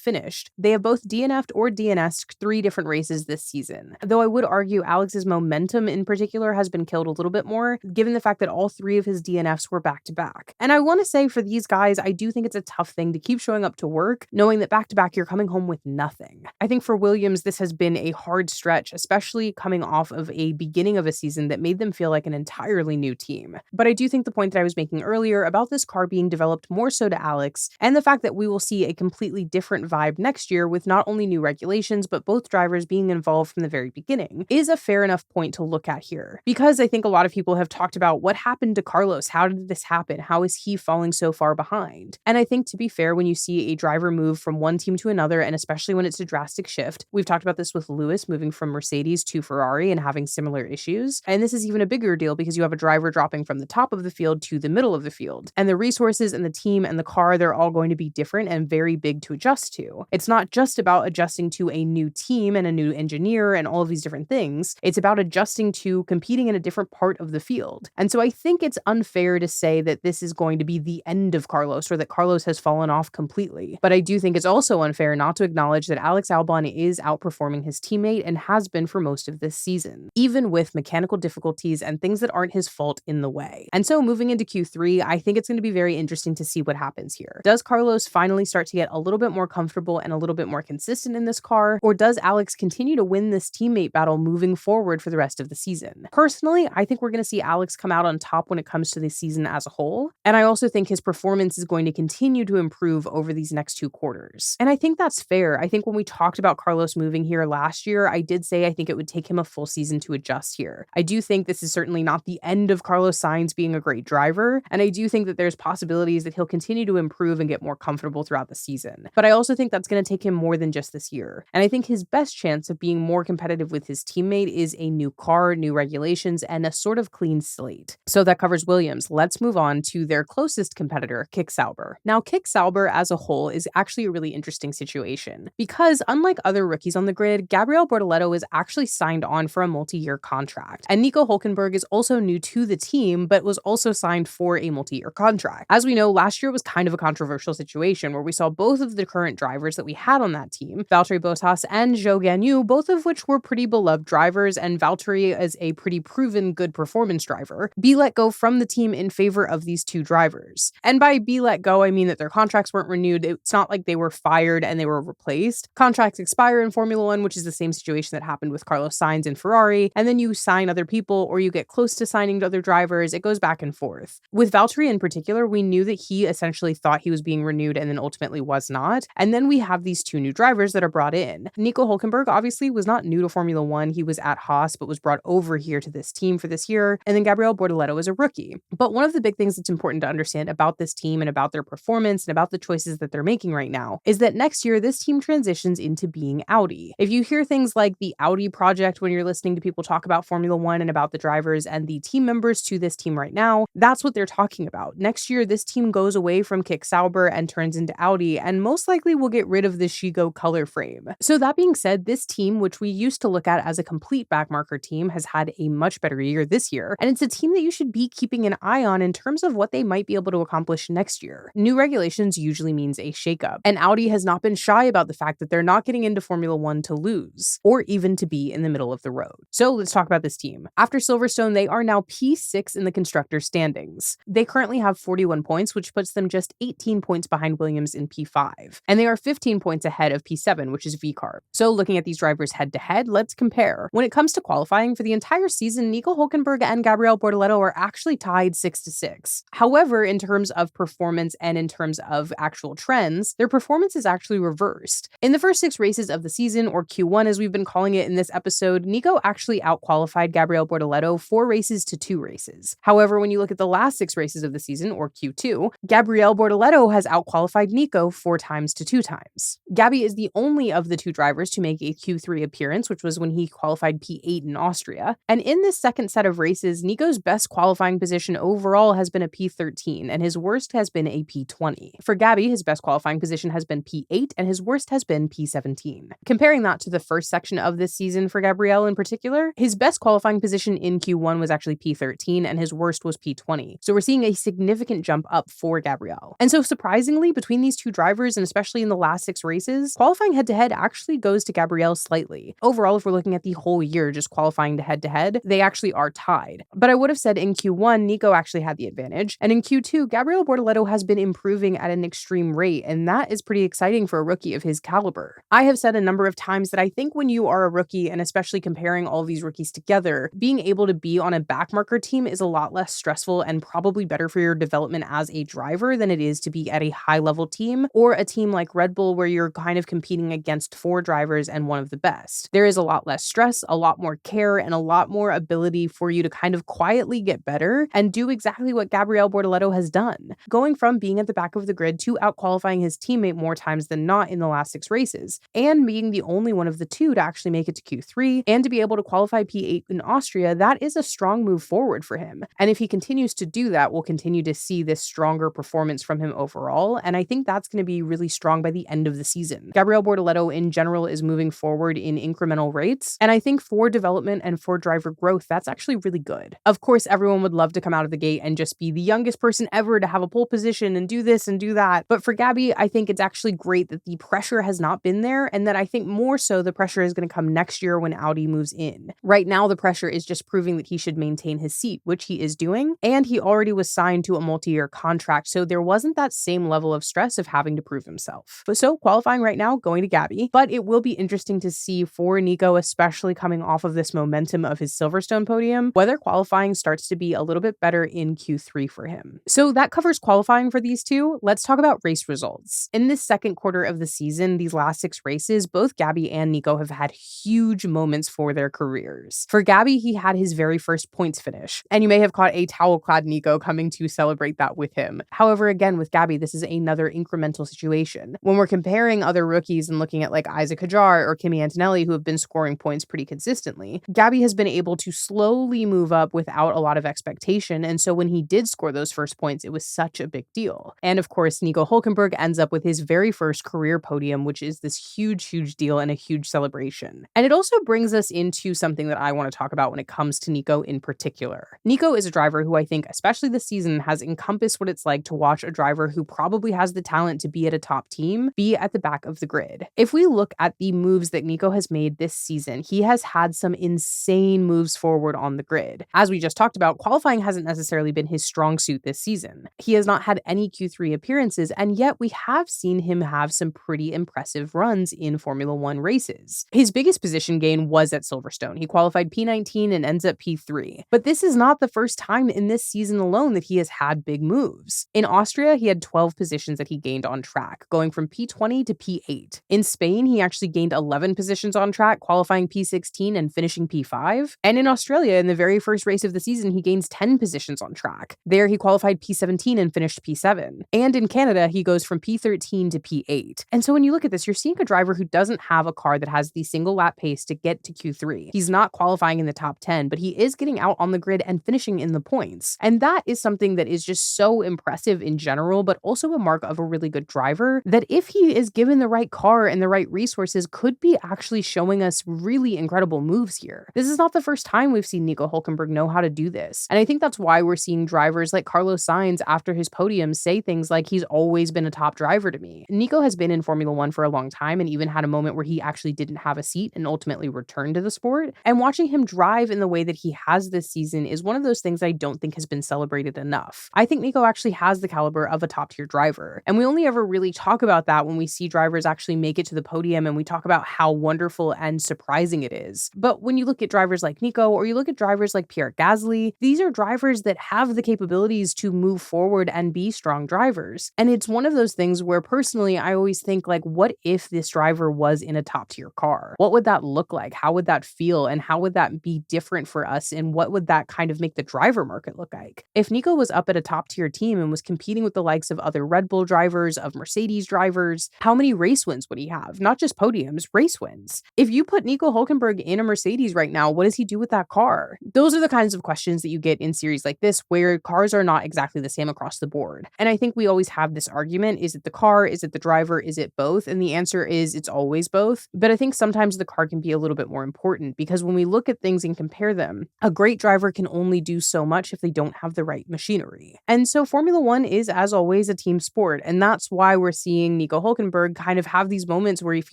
finished. They have both DNF'd or DNS'd 3 different races this season. Though I would argue Alex's momentum in particular has been killed a little bit more, given the fact that all 3 of his DNFs were back-to-back. And I want to say for these guys, I do think it's a tough thing to keep showing up to work, knowing that back-to-back you're coming home with nothing. I think for Williams, this has been a hard stretch, especially coming off of a beginning of a season that made them feel like an entirely new team. But I do think the point that I was making earlier about this car being developed more so to Alex, and the fact that we will see a completely different vibe next year with not only new regulations, but both drivers being involved from the very beginning, is a fair enough point to look at here. Because I think a lot of people have talked about what happened to Carlos, how did this happen, how is he falling so far behind? And I think, to be fair, when you see a driver move from one team to another, and especially when it's a drastic shift, we've talked about this with Lewis moving from Mercedes to Ferrari and having similar issues, and this is even a bigger deal because you have a driver dropping from the top of the field to the middle of the field, and the resources and the team and the car, they're all going to be different and very big to adjust to. It's not just about adjusting to a new team and a new engineer and all of these different things, it's about adjusting to competing in a different part of the field. And so I think it's unfair to say that this is going to be the end of Carlos or that Carlos has fallen off completely. But I do think it's also unfair not to acknowledge that Alex Albon is outperforming his teammate and has been for most of this season, even with mechanical difficulties and things that aren't his fault in the way. And so moving into Q3, I think it's going to be very interesting to see what happens here. Does Carlos finally start to get a little bit more comfortable and a little bit more consistent in this car, or does Alex continue to win this teammate battle moving forward for the rest of the season? Personally, I think we're going to see Alex come out on top when it comes to the season as a whole, and I also think his performance is going to continue to improve over these next 2 quarters. And I think that's fair. I think when we talked about Carlos moving here last year, I did say I think it would take him a full season to adjust here. I do think this is certainly not the end of Carlos Sainz being a great driver, and I do think that there's possibilities that he'll continue to improve and get more comfortable throughout the season. But I also think that's going to take him more than just this year. And I think his best chance of being more competitive with his teammate is a new car, new regulations, and a sort of clean slate. So that covers Williams. Let's move on to their closest competitor, Sauber. Now, Sauber as a whole is actually a really interesting situation because unlike other rookies on the grid, Gabriel Bortoletto is actually signed on for a multi-year contract. And Nico Hulkenberg is also new to the team, but was also signed for a multi-year contract. As we know, last year was kind of a controversial situation where we saw both of the current drivers that we had on that team, Valtteri Bottas and Zhou Guanyu, both of which were pretty beloved drivers, and Valtteri is a pretty proven good performance driver, be let go from the team in favor of these 2 drivers. And by be let go, I mean that their contracts weren't renewed. It's not like they were fired and they were replaced. Contracts expire in Formula One, which is the same situation that happened with Carlos Sainz in Ferrari, and then you sign other people or you get close to signing other drivers. It goes back and forth. With Valtteri in particular, we knew that he essentially thought he was being renewed and then ultimately was not. And then we have these 2 new drivers that are brought in. Nico Hulkenberg obviously was not new to Formula One. He was at Haas, but was brought over here to this team for this year. And then Gabriel Bortoletto is a rookie. But one of the big things that's important to understand about this team and about their performance and about the choices that they're making right now is that next year, this team transitions into being Audi. If you hear things like the Audi project when you're listening to people talk about Formula One and about the drivers and the team members to this team right now, that's what they're talking about. Next year, this team goes away from Sauber and turns into Audi, and most likely will get rid of the Shigo color frame. So that being said, this team, which we used to look at as a complete backmarker team, has had a much better year this year, and it's a team that you should be keeping an eye on in terms of what they might be able to accomplish next year. New regulations usually means a shakeup, and Audi has not been shy about the fact that they're not getting into Formula One to lose, or even to be in the middle of the road. So let's talk about this team. After Silverstone, they are now P6 in the constructor standings. They currently have 41 points, which puts them just 18 points behind Williams in P5. And they are 15 points ahead of P7, which is VCARB. So looking at these drivers head to head, let's compare. When it comes to qualifying for the entire season, Nico Hulkenberg and Gabriel Bortoletto are actually tied 6-6. However, However, in terms of performance and in terms of actual trends, their performance is actually reversed. In the first 6 races of the season, or Q1 as we've been calling it in this episode, Nico actually outqualified Gabriel Bortoletto 4 races to 2 races. However, when you look at the last 6 races of the season, or Q2, Gabriel Bortoletto has outqualified Nico 4 times to 2 times. Gabby is the only of the 2 drivers to make a Q3 appearance, which was when he qualified P8 in Austria. And in this second set of races, Nico's best qualifying position overall has been a P13, and his worst has been a P20. For Gabby, his best qualifying position has been P8, and his worst has been P17. Comparing that to the first section of this season for Gabriel in particular, his best qualifying position in Q1 was actually P13, and his worst was P20. So we're seeing a significant jump up for Gabriel. And so surprisingly, between these 2 drivers, and especially in the last 6 races, qualifying head-to-head actually goes to Gabriel slightly. Overall, if we're looking at the whole year just qualifying to head-to-head, they actually are tied. But I would have said in Q1, Nico actually had the advantage, and in Q2, Gabriel Bortoletto has been improving at an extreme rate, and that is pretty exciting for a rookie of his caliber. I have said a number of times that I think when you are a rookie, and especially comparing all these rookies together, being able to be on a backmarker team is a lot less stressful and probably better for your development as a driver than it is to be at a high-level team or a team like Red Bull where you're kind of competing against 4 drivers and one of the best. There is a lot less stress, a lot more care, and a lot more ability for you to kind of quietly get better and do exactly what Gabriel Bortoletto has done, going from being at the back of the grid to outqualifying his teammate more times than not in the last 6 races, and being the only one of the 2 to actually make it to Q3 and to be able to qualify P8 in Austria. That is a strong move forward for him. And if he continues to do that, we'll continue to see this stronger performance from him overall, and I think that's going to be really strong by the end of the season. Gabriel Bortoletto in general is moving forward in incremental rates, and I think for development and for driver growth, that's actually really good. Of course, everyone would love to come out of the gate and just be the youngest person ever to have a pole position and do this and do that, but for Gabby, I think it's actually great that the pressure has not been there, and that I think more so the pressure is going to come next year when Audi moves in. Right now, the pressure is just proving that he should maintain his seat, which he is doing, and he already was signed to a multi-year contract, so there wasn't that same level of stress of having to prove himself. But so qualifying right now, going to Gabby, but it will be interesting to see for Nico, especially coming off of this momentum of his Silverstone podium, whether qualifying starts to be a little bit better in Q3 for him. So that covers qualifying for these 2. Let's talk about race results. In this second quarter of the season, these last 6 races, both Gabby and Nico have had huge moments for their careers. For Gabby, he had his very first points finish, and you may have caught a towel-clad Nico coming to celebrate that with him. However, again, with Gabby, this is another incremental situation. When we're comparing other rookies and looking at like Isack Hadjar or Kimi Antonelli, who have been scoring points pretty consistently, Gabby has been able to slowly move up without a lot of expectation, and so when he did score those first points, it was such a big deal. And of course, Nico Hulkenberg ends up with his very first career podium, which is this huge deal and a huge celebration. And it also brings us into something that I want to talk about when it comes to Nico in particular. Nico is a driver who I think, especially this season, has encompassed what it's like to watch a driver who probably has the talent to be at a top team, be at the back of the grid. If we look at the moves that Nico has made this season, he has had some insane moves forward on the grid. As we just talked about, qualifying hasn't necessarily been his strong suit this season. He has not had any Q3 appearances, and yet we have seen him have some pretty impressive runs in Formula One races. His biggest position gain was at Silverstone. He qualified P19 and ends up P3. But this is not the first time in this season alone that he has had big moves. In Austria, he had 12 positions that he gained on track, going from P20 to P8. In Spain, he actually gained 11 positions on track, qualifying P16 and finishing P5. And in Australia, in the very first race of the season, he gains 10 positions on track. There, he qualified P17 and finished P7. And in Canada, he goes from P13 to P8. And so when you look at this, you're seeing a driver who doesn't have a car that has the single lap pace to get to Q3. He's not qualifying in the top 10, but he is getting out on the grid and finishing in the points. And that is something that is just so impressive in general, but also a mark of a really good driver that if he is given the right car and the right resources, could be actually showing us really incredible moves here. This is not the first time we've seen Nico Hulkenberg know how to do this. And I think that's why we're seeing drivers like Carlos Sainz after his podium say things like, he's always been a top driver to me. Nico has been in Formula One for a long time and even had a moment where he actually didn't have a seat and ultimately returned to the sport. And watching him drive in the way that he has this season is one of those things I don't think has been celebrated enough. I think Nico actually has the caliber of a top tier driver. And we only ever really talk about that when we see drivers actually make it to the podium and we talk about how wonderful and surprising it is. But when you look at drivers like Nico or you look at drivers like Pierre Gasly, these are drivers that have the capabilities ways to move forward and be strong drivers. And it's one of those things where personally, I always think like, what if this driver was in a top tier car? What would that look like? How would that feel? And how would that be different for us? And what would that kind of make the driver market look like? If Nico was up at a top tier team and was competing with the likes of other Red Bull drivers, of Mercedes drivers, how many race wins would he have? Not just podiums, race wins. If you put Nico Hulkenberg in a Mercedes right now, what does he do with that car? Those are the kinds of questions that you get in series like this where cars are not exactly the same across the board. And I think we always have this argument, is it the car? Is it the driver? Is it both? And the answer is it's always both. But I think sometimes the car can be a little bit more important because when we look at things and compare them, a great driver can only do so much if they don't have the right machinery. And so Formula One is, as always, a team sport. And that's why we're seeing Nico Hulkenberg kind of have these moments where if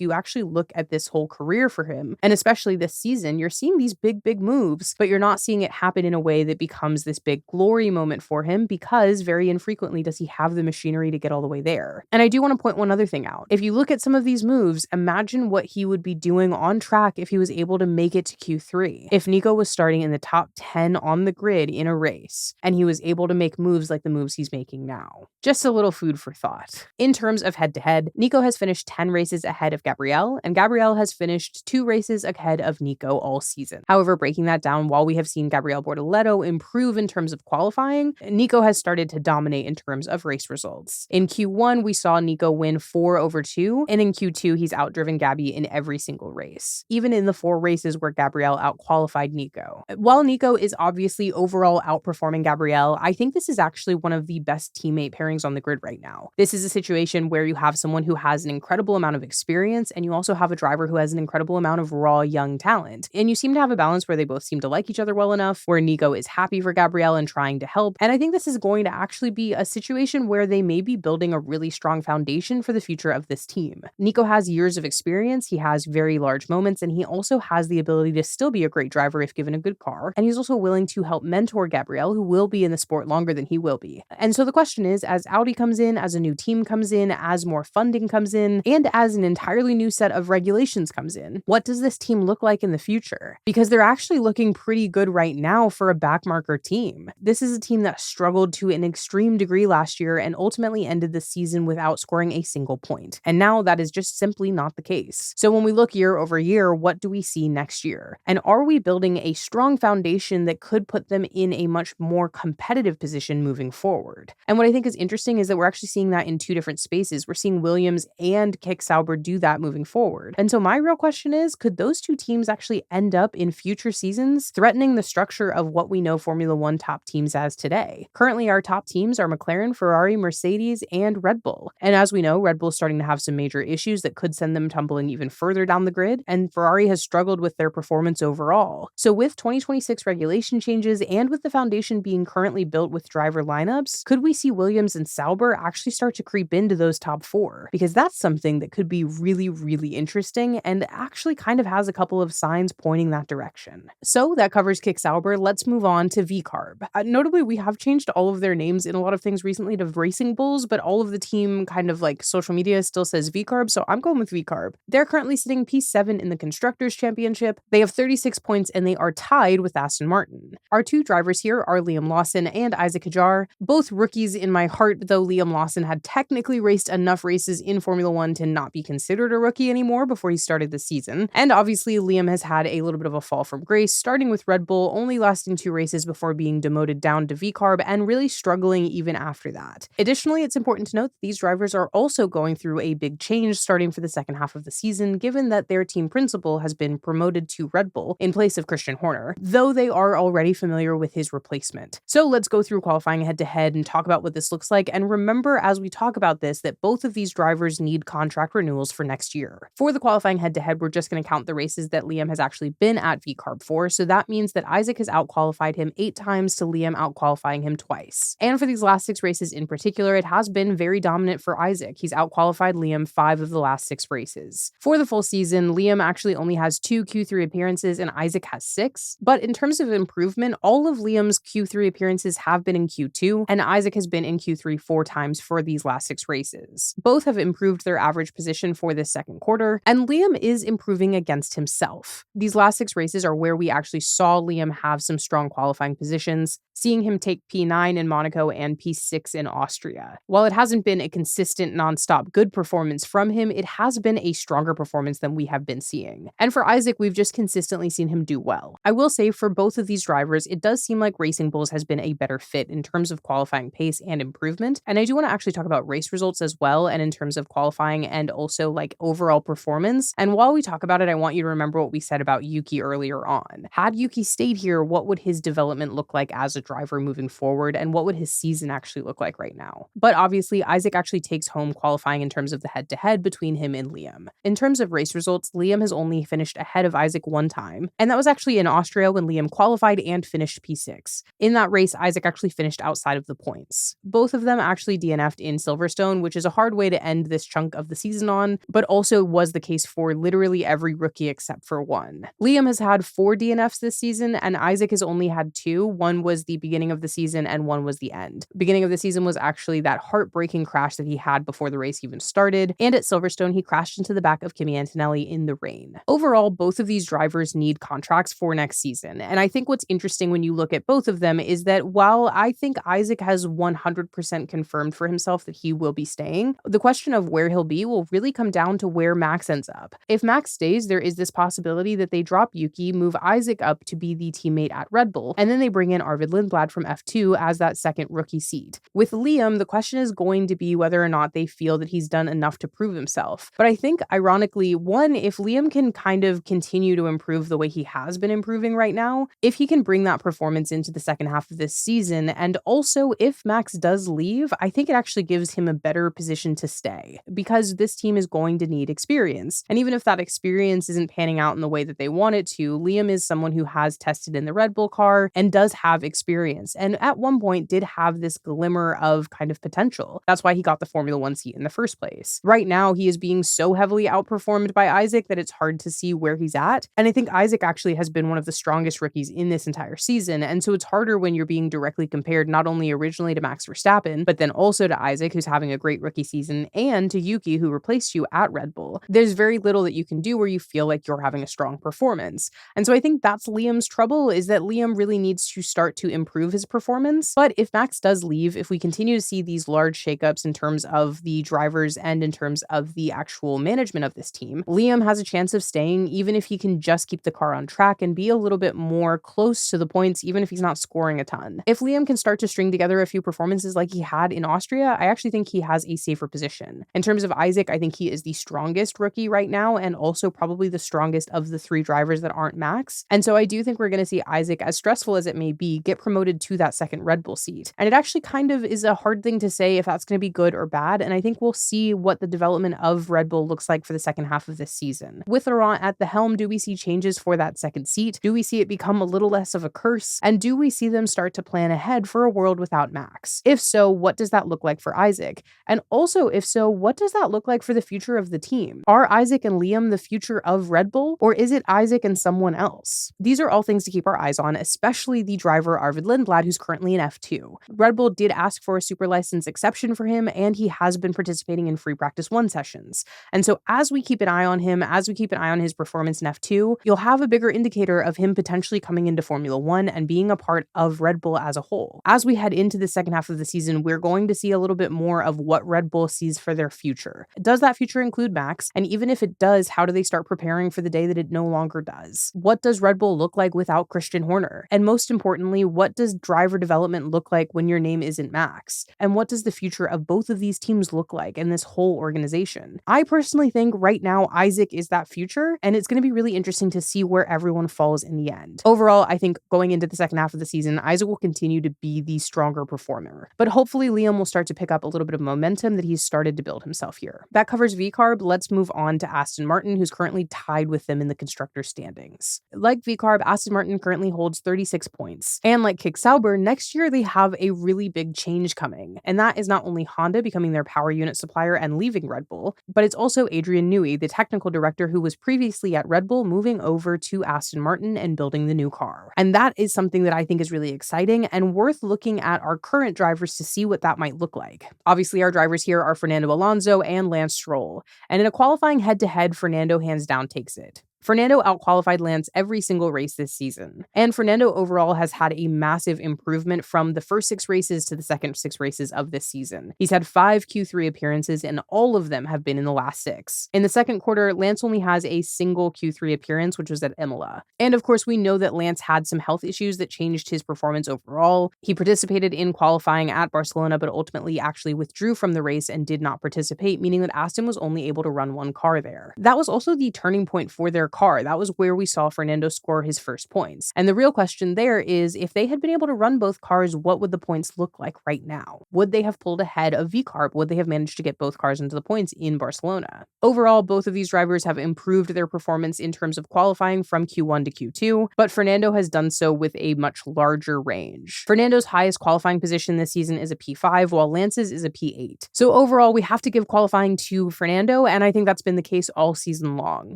you actually look at this whole career for him, and especially this season, you're seeing these big moves, but you're not seeing it happen in a way that becomes this big glory moment for him because very infrequently does he have the machinery to get all the way there. And I do want to point one other thing out. If you look at some of these moves, imagine what he would be doing on track if he was able to make it to Q3. If Nico was starting in the top 10 on the grid in a race, and he was able to make moves like the moves he's making now. Just a little food for thought. In terms of head-to-head, Nico has finished 10 races ahead of Gabriel, and Gabriel has finished 2 races ahead of Nico all season. However, breaking that down, while we have seen Gabriel Bortoletto improve in terms of qualifying, Nico has started to dominate in terms of race results. In Q1, we saw Nico win 4/2, and in Q2, he's outdriven Gabby in every single race, even in the 4 races where Gabriel outqualified Nico. While Nico is obviously overall outperforming Gabriel, I think this is actually one of the best teammate pairings on the grid right now. This is a situation where you have someone who has an incredible amount of experience, and you also have a driver who has an incredible amount of raw young talent. And you seem to have a balance where they both seem to like each other well enough, where Nico is happy for Gabriel and trying to help. And I think this is going to actually be a situation where they may be building a really strong foundation for the future of this team. Nico has years of experience, he has very large moments, and he also has the ability to still be a great driver if given a good car. And he's also willing to help mentor Gabriel, who will be in the sport longer than he will be. And so the question is, as Audi comes in, as a new team comes in, as more funding comes in, and as an entirely new set of regulations comes in, what does this team look like in the future? Because they're actually looking pretty good right now for a backmarker team. This is a team that struggled to an extreme degree last year and ultimately ended the season without scoring a single point. And now that is just simply not the case. So when we look year over year, what do we see next year? And are we building a strong foundation that could put them in a much more competitive position moving forward? And what I think is interesting is that we're actually seeing that in 2 different spaces. We're seeing Williams and Sauber do that moving forward. And so my real question is, could those 2 teams actually end up in future seasons threatening the structure of what we know Formula One top teams as today? Currently, our top teams are McLaren, Ferrari, Mercedes, and Red Bull. And as we know, Red Bull is starting to have some major issues that could send them tumbling even further down the grid, and Ferrari has struggled with their performance overall. So with 2026 regulation changes and with the foundation being currently built with driver lineups, could we see Williams and Sauber actually start to creep into those top 4? Because that's something that could be really, really interesting and actually kind of has a couple of signs pointing that direction. So that covers Sauber. Let's move on to VCarb. Notably, we have changed all of their names in a lot of things recently to Racing Bulls, but all of the team kind of like social media still says VCarb, so I'm going with VCarb. They're currently sitting P7 in the Constructors' Championship. They have 36 points and they are tied with Aston Martin. Our 2 drivers here are Liam Lawson and Isack Hadjar, both rookies in my heart, though Liam Lawson had technically raced enough races in Formula One to not be considered a rookie anymore before he started the season. And obviously, Liam has had a little bit of a fall from grace, starting with Red Bull, only lasting 2 races before being demoted down to VCarb and really struggling even after that. Additionally, it's important to note that these drivers are also going through a big change starting for the second half of the season, given that their team principal has been promoted to Red Bull in place of Christian Horner, though they are already familiar with his replacement. So let's go through qualifying head-to-head and talk about what this looks like. And remember, as we talk about this, that both of these drivers need contract renewals for next year. For the qualifying head-to-head, we're just going to count the races that Liam has actually been at VCarb for, so that means that Isack has outqualified him 8 times to Liam outqualifying him twice. And for these last 6 races in particular, it has been very dominant for Isack. He's outqualified Liam 5 of the last 6 races. For the full season, Liam actually only has 2 Q3 appearances and Isack has 6. But in terms of improvement, all of Liam's Q3 appearances have been in Q2, and Isack has been in Q3 4 times for these last 6 races. Both have improved their average position for this second quarter, and Liam is improving against himself. These last 6 races are where we actually saw Liam have some strong qualifying positions, seeing him take P9 in Monaco and P6 in Austria. While it hasn't been a consistent, nonstop good performance from him, it has been a stronger performance than we have been seeing. And for Isack, we've just consistently seen him do well. I will say for both of these drivers, it does seem like Racing Bulls has been a better fit in terms of qualifying pace and improvement. And I do want to actually talk about race results as well, and in terms of qualifying and also like overall performance. And while we talk about it, I want you to remember what we said about Yuki earlier on. Had Yuki stayed here, what would his development look like as a driver moving forward, and what would his season actually look like right now? But obviously, Isack actually takes home qualifying in terms of the head-to-head between him and Liam. In terms of race results, Liam has only finished ahead of Isack one time, and that was actually in Austria when Liam qualified and finished P6. In that race, Isack actually finished outside of the points. Both of them actually DNF'd in Silverstone, which is a hard way to end this chunk of the season on, but also was the case for literally every rookie except for one. Liam has had 4 DNFs this season, and Isack has only had 2. One was the beginning of the season, and one was the end. Beginning of the season was actually that heartbreaking crash that he had before the race even started, and at Silverstone, he crashed into the back of Kimi Antonelli in the rain. Overall, both of these drivers need contracts for next season, and I think what's interesting when you look at both of them is that while I think Isack has 100% confirmed for himself that he will be staying, the question of where he'll be will really come down to where Max ends up. If Max stays, there is this possibility that they drop Yuki, move Isack up to be the teammate at Red Bull, and then they bring in Arvid Lindblad from F2 as that second rookie seat. With Liam, the question is going to be whether or not they feel that he's done enough to prove himself. But I think, ironically, one, if Liam can kind of continue to improve the way he has been improving right now, if he can bring that performance into the second half of this season, and also if Max does leave, I think it actually gives him a better position to stay, because this team is going to need experience. And even if that experience isn't panning out in the way that they want it to, Liam is someone who has tested in the Red Bull car and does have experience, and at one point did have this glimmer of kind of potential. That's why he got the Formula One seat in the first place. Right now, he is being so heavily outperformed by Isack that it's hard to see where he's at. And I think Isack actually has been one of the strongest rookies in this entire season. And so it's harder when you're being directly compared not only originally to Max Verstappen, but then also to Isack, who's having a great rookie season, and to Yuki, who replaced you at Red Bull. There's very little that you can do where you feel like you're having a strong performance. And so I think that's Liam's trouble, is that Liam really needs to start to improve his performance. But if Max does leave, if we continue to see these large shakeups in terms of the drivers and in terms of the actual management of this team, Liam has a chance of staying, even if he can just keep the car on track and be a little bit more close to the points, even if he's not scoring a ton. If Liam can start to string together a few performances like he had in Austria, I actually think he has a safer position. In terms of Isack, I think he is the strongest rookie right now, and also probably the strongest of the 3 drivers that aren't Max. And so I do think we're going to see Isack, as stressful as it may be, get promoted to that second Red Bull seat. And it actually kind of is a hard thing to say if that's going to be good or bad, and I think we'll see what the development of Red Bull looks like for the second half of this season. With Laurent at the helm, do we see changes for that second seat? Do we see it become a little less of a curse? And do we see them start to plan ahead for a world without Max? If so, what does that look like for Isack? And also, if so, what does that look like for the future of the team? Are Isack and Liam the future of Red Bull, or is it Isack and someone else? These are all things to keep our eyes on, especially the driver Arvid Lindblad, who's currently in F2. Red Bull did ask for a super license exception for him, and he has been participating in free practice 1 sessions. And so as we keep an eye on him, as we keep an eye on his performance in F2, you'll have a bigger indicator of him potentially coming into Formula One and being a part of Red Bull as a whole. As we head into the second half of the season, we're going to see a little bit more of what Red Bull sees for their future. Does that future include Max? And even if it does, how do they start preparing for the day that it no longer does? What does Red Bull look like without Christian Horner? And most importantly, what does driver development look like when your name isn't Max? And what does the future of both of these teams look like in this whole organization? I personally think right now Isack is that future, and it's going to be really interesting to see where everyone falls in the end. Overall, I think going into the second half of the season, Isack will continue to be the stronger performer. But hopefully Liam will start to pick up a little bit of momentum that he's started to build himself here. That covers VCarb. Let's move on to Aston Martin, who's currently tied with them in the constructors standings. Like VCarb, Aston Martin currently holds 36 points. And like Kick Sauber, next year they have a really big change coming. And that is not only Honda becoming their power unit supplier and leaving Red Bull, but it's also Adrian Newey, the technical director who was previously at Red Bull, moving over to Aston Martin and building the new car. And that is something that I think is really exciting and worth looking at our current drivers to see what that might look like. Obviously, our drivers here are Fernando Alonso and Lance Stroll. And in a qualifying head-to-head, Fernando hands down takes it. Fernando outqualified Lance every single race this season. And Fernando overall has had a massive improvement from the first 6 races to the second 6 races of this season. He's had 5 Q3 appearances, and all of them have been in the last 6. In the second quarter, Lance only has a single Q3 appearance, which was at Imola. And of course, we know that Lance had some health issues that changed his performance overall. He participated in qualifying at Barcelona, but ultimately actually withdrew from the race and did not participate, meaning that Aston was only able to run 1 car there. That was also the turning point for their car. That was where we saw Fernando score his first points. And the real question there is, if they had been able to run both cars, what would the points look like right now? Would they have pulled ahead of VCARB? Would they have managed to get both cars into the points in Barcelona? Overall, both of these drivers have improved their performance in terms of qualifying from Q1 to Q2, but Fernando has done so with a much larger range. Fernando's highest qualifying position this season is a P5, while Lance's is a P8. So overall, we have to give qualifying to Fernando, and I think that's been the case all season long.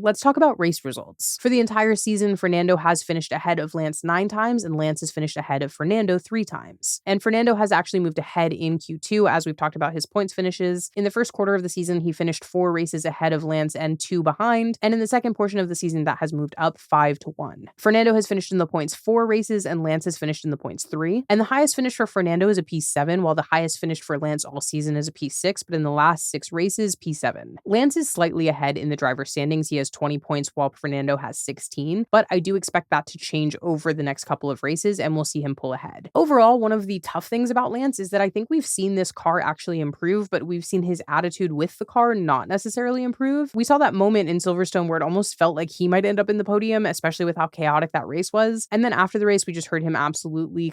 Let's talk about race results. For the entire season, Fernando has finished ahead of Lance 9 times, and Lance has finished ahead of Fernando 3 times. And Fernando has actually moved ahead in Q2, as we've talked about his points finishes. In the first quarter of the season, he finished 4 races ahead of Lance and 2 behind, and in the second portion of the season, that has moved up 5-1. Fernando has finished in the points 4 races, and Lance has finished in the points 3. And the highest finish for Fernando is a P7, while the highest finish for Lance all season is a P6, but in the last 6 races, P7. Lance is slightly ahead in the driver's standings. He has 20 points, while Fernando has 16, but I do expect that to change over the next couple of races, and we'll see him pull ahead. Overall, one of the tough things about Lance is that I think we've seen this car actually improve, but we've seen his attitude with the car not necessarily improve. We saw that moment in Silverstone where it almost felt like he might end up in the podium, especially with how chaotic that race was. And then after the race, we just heard him absolutely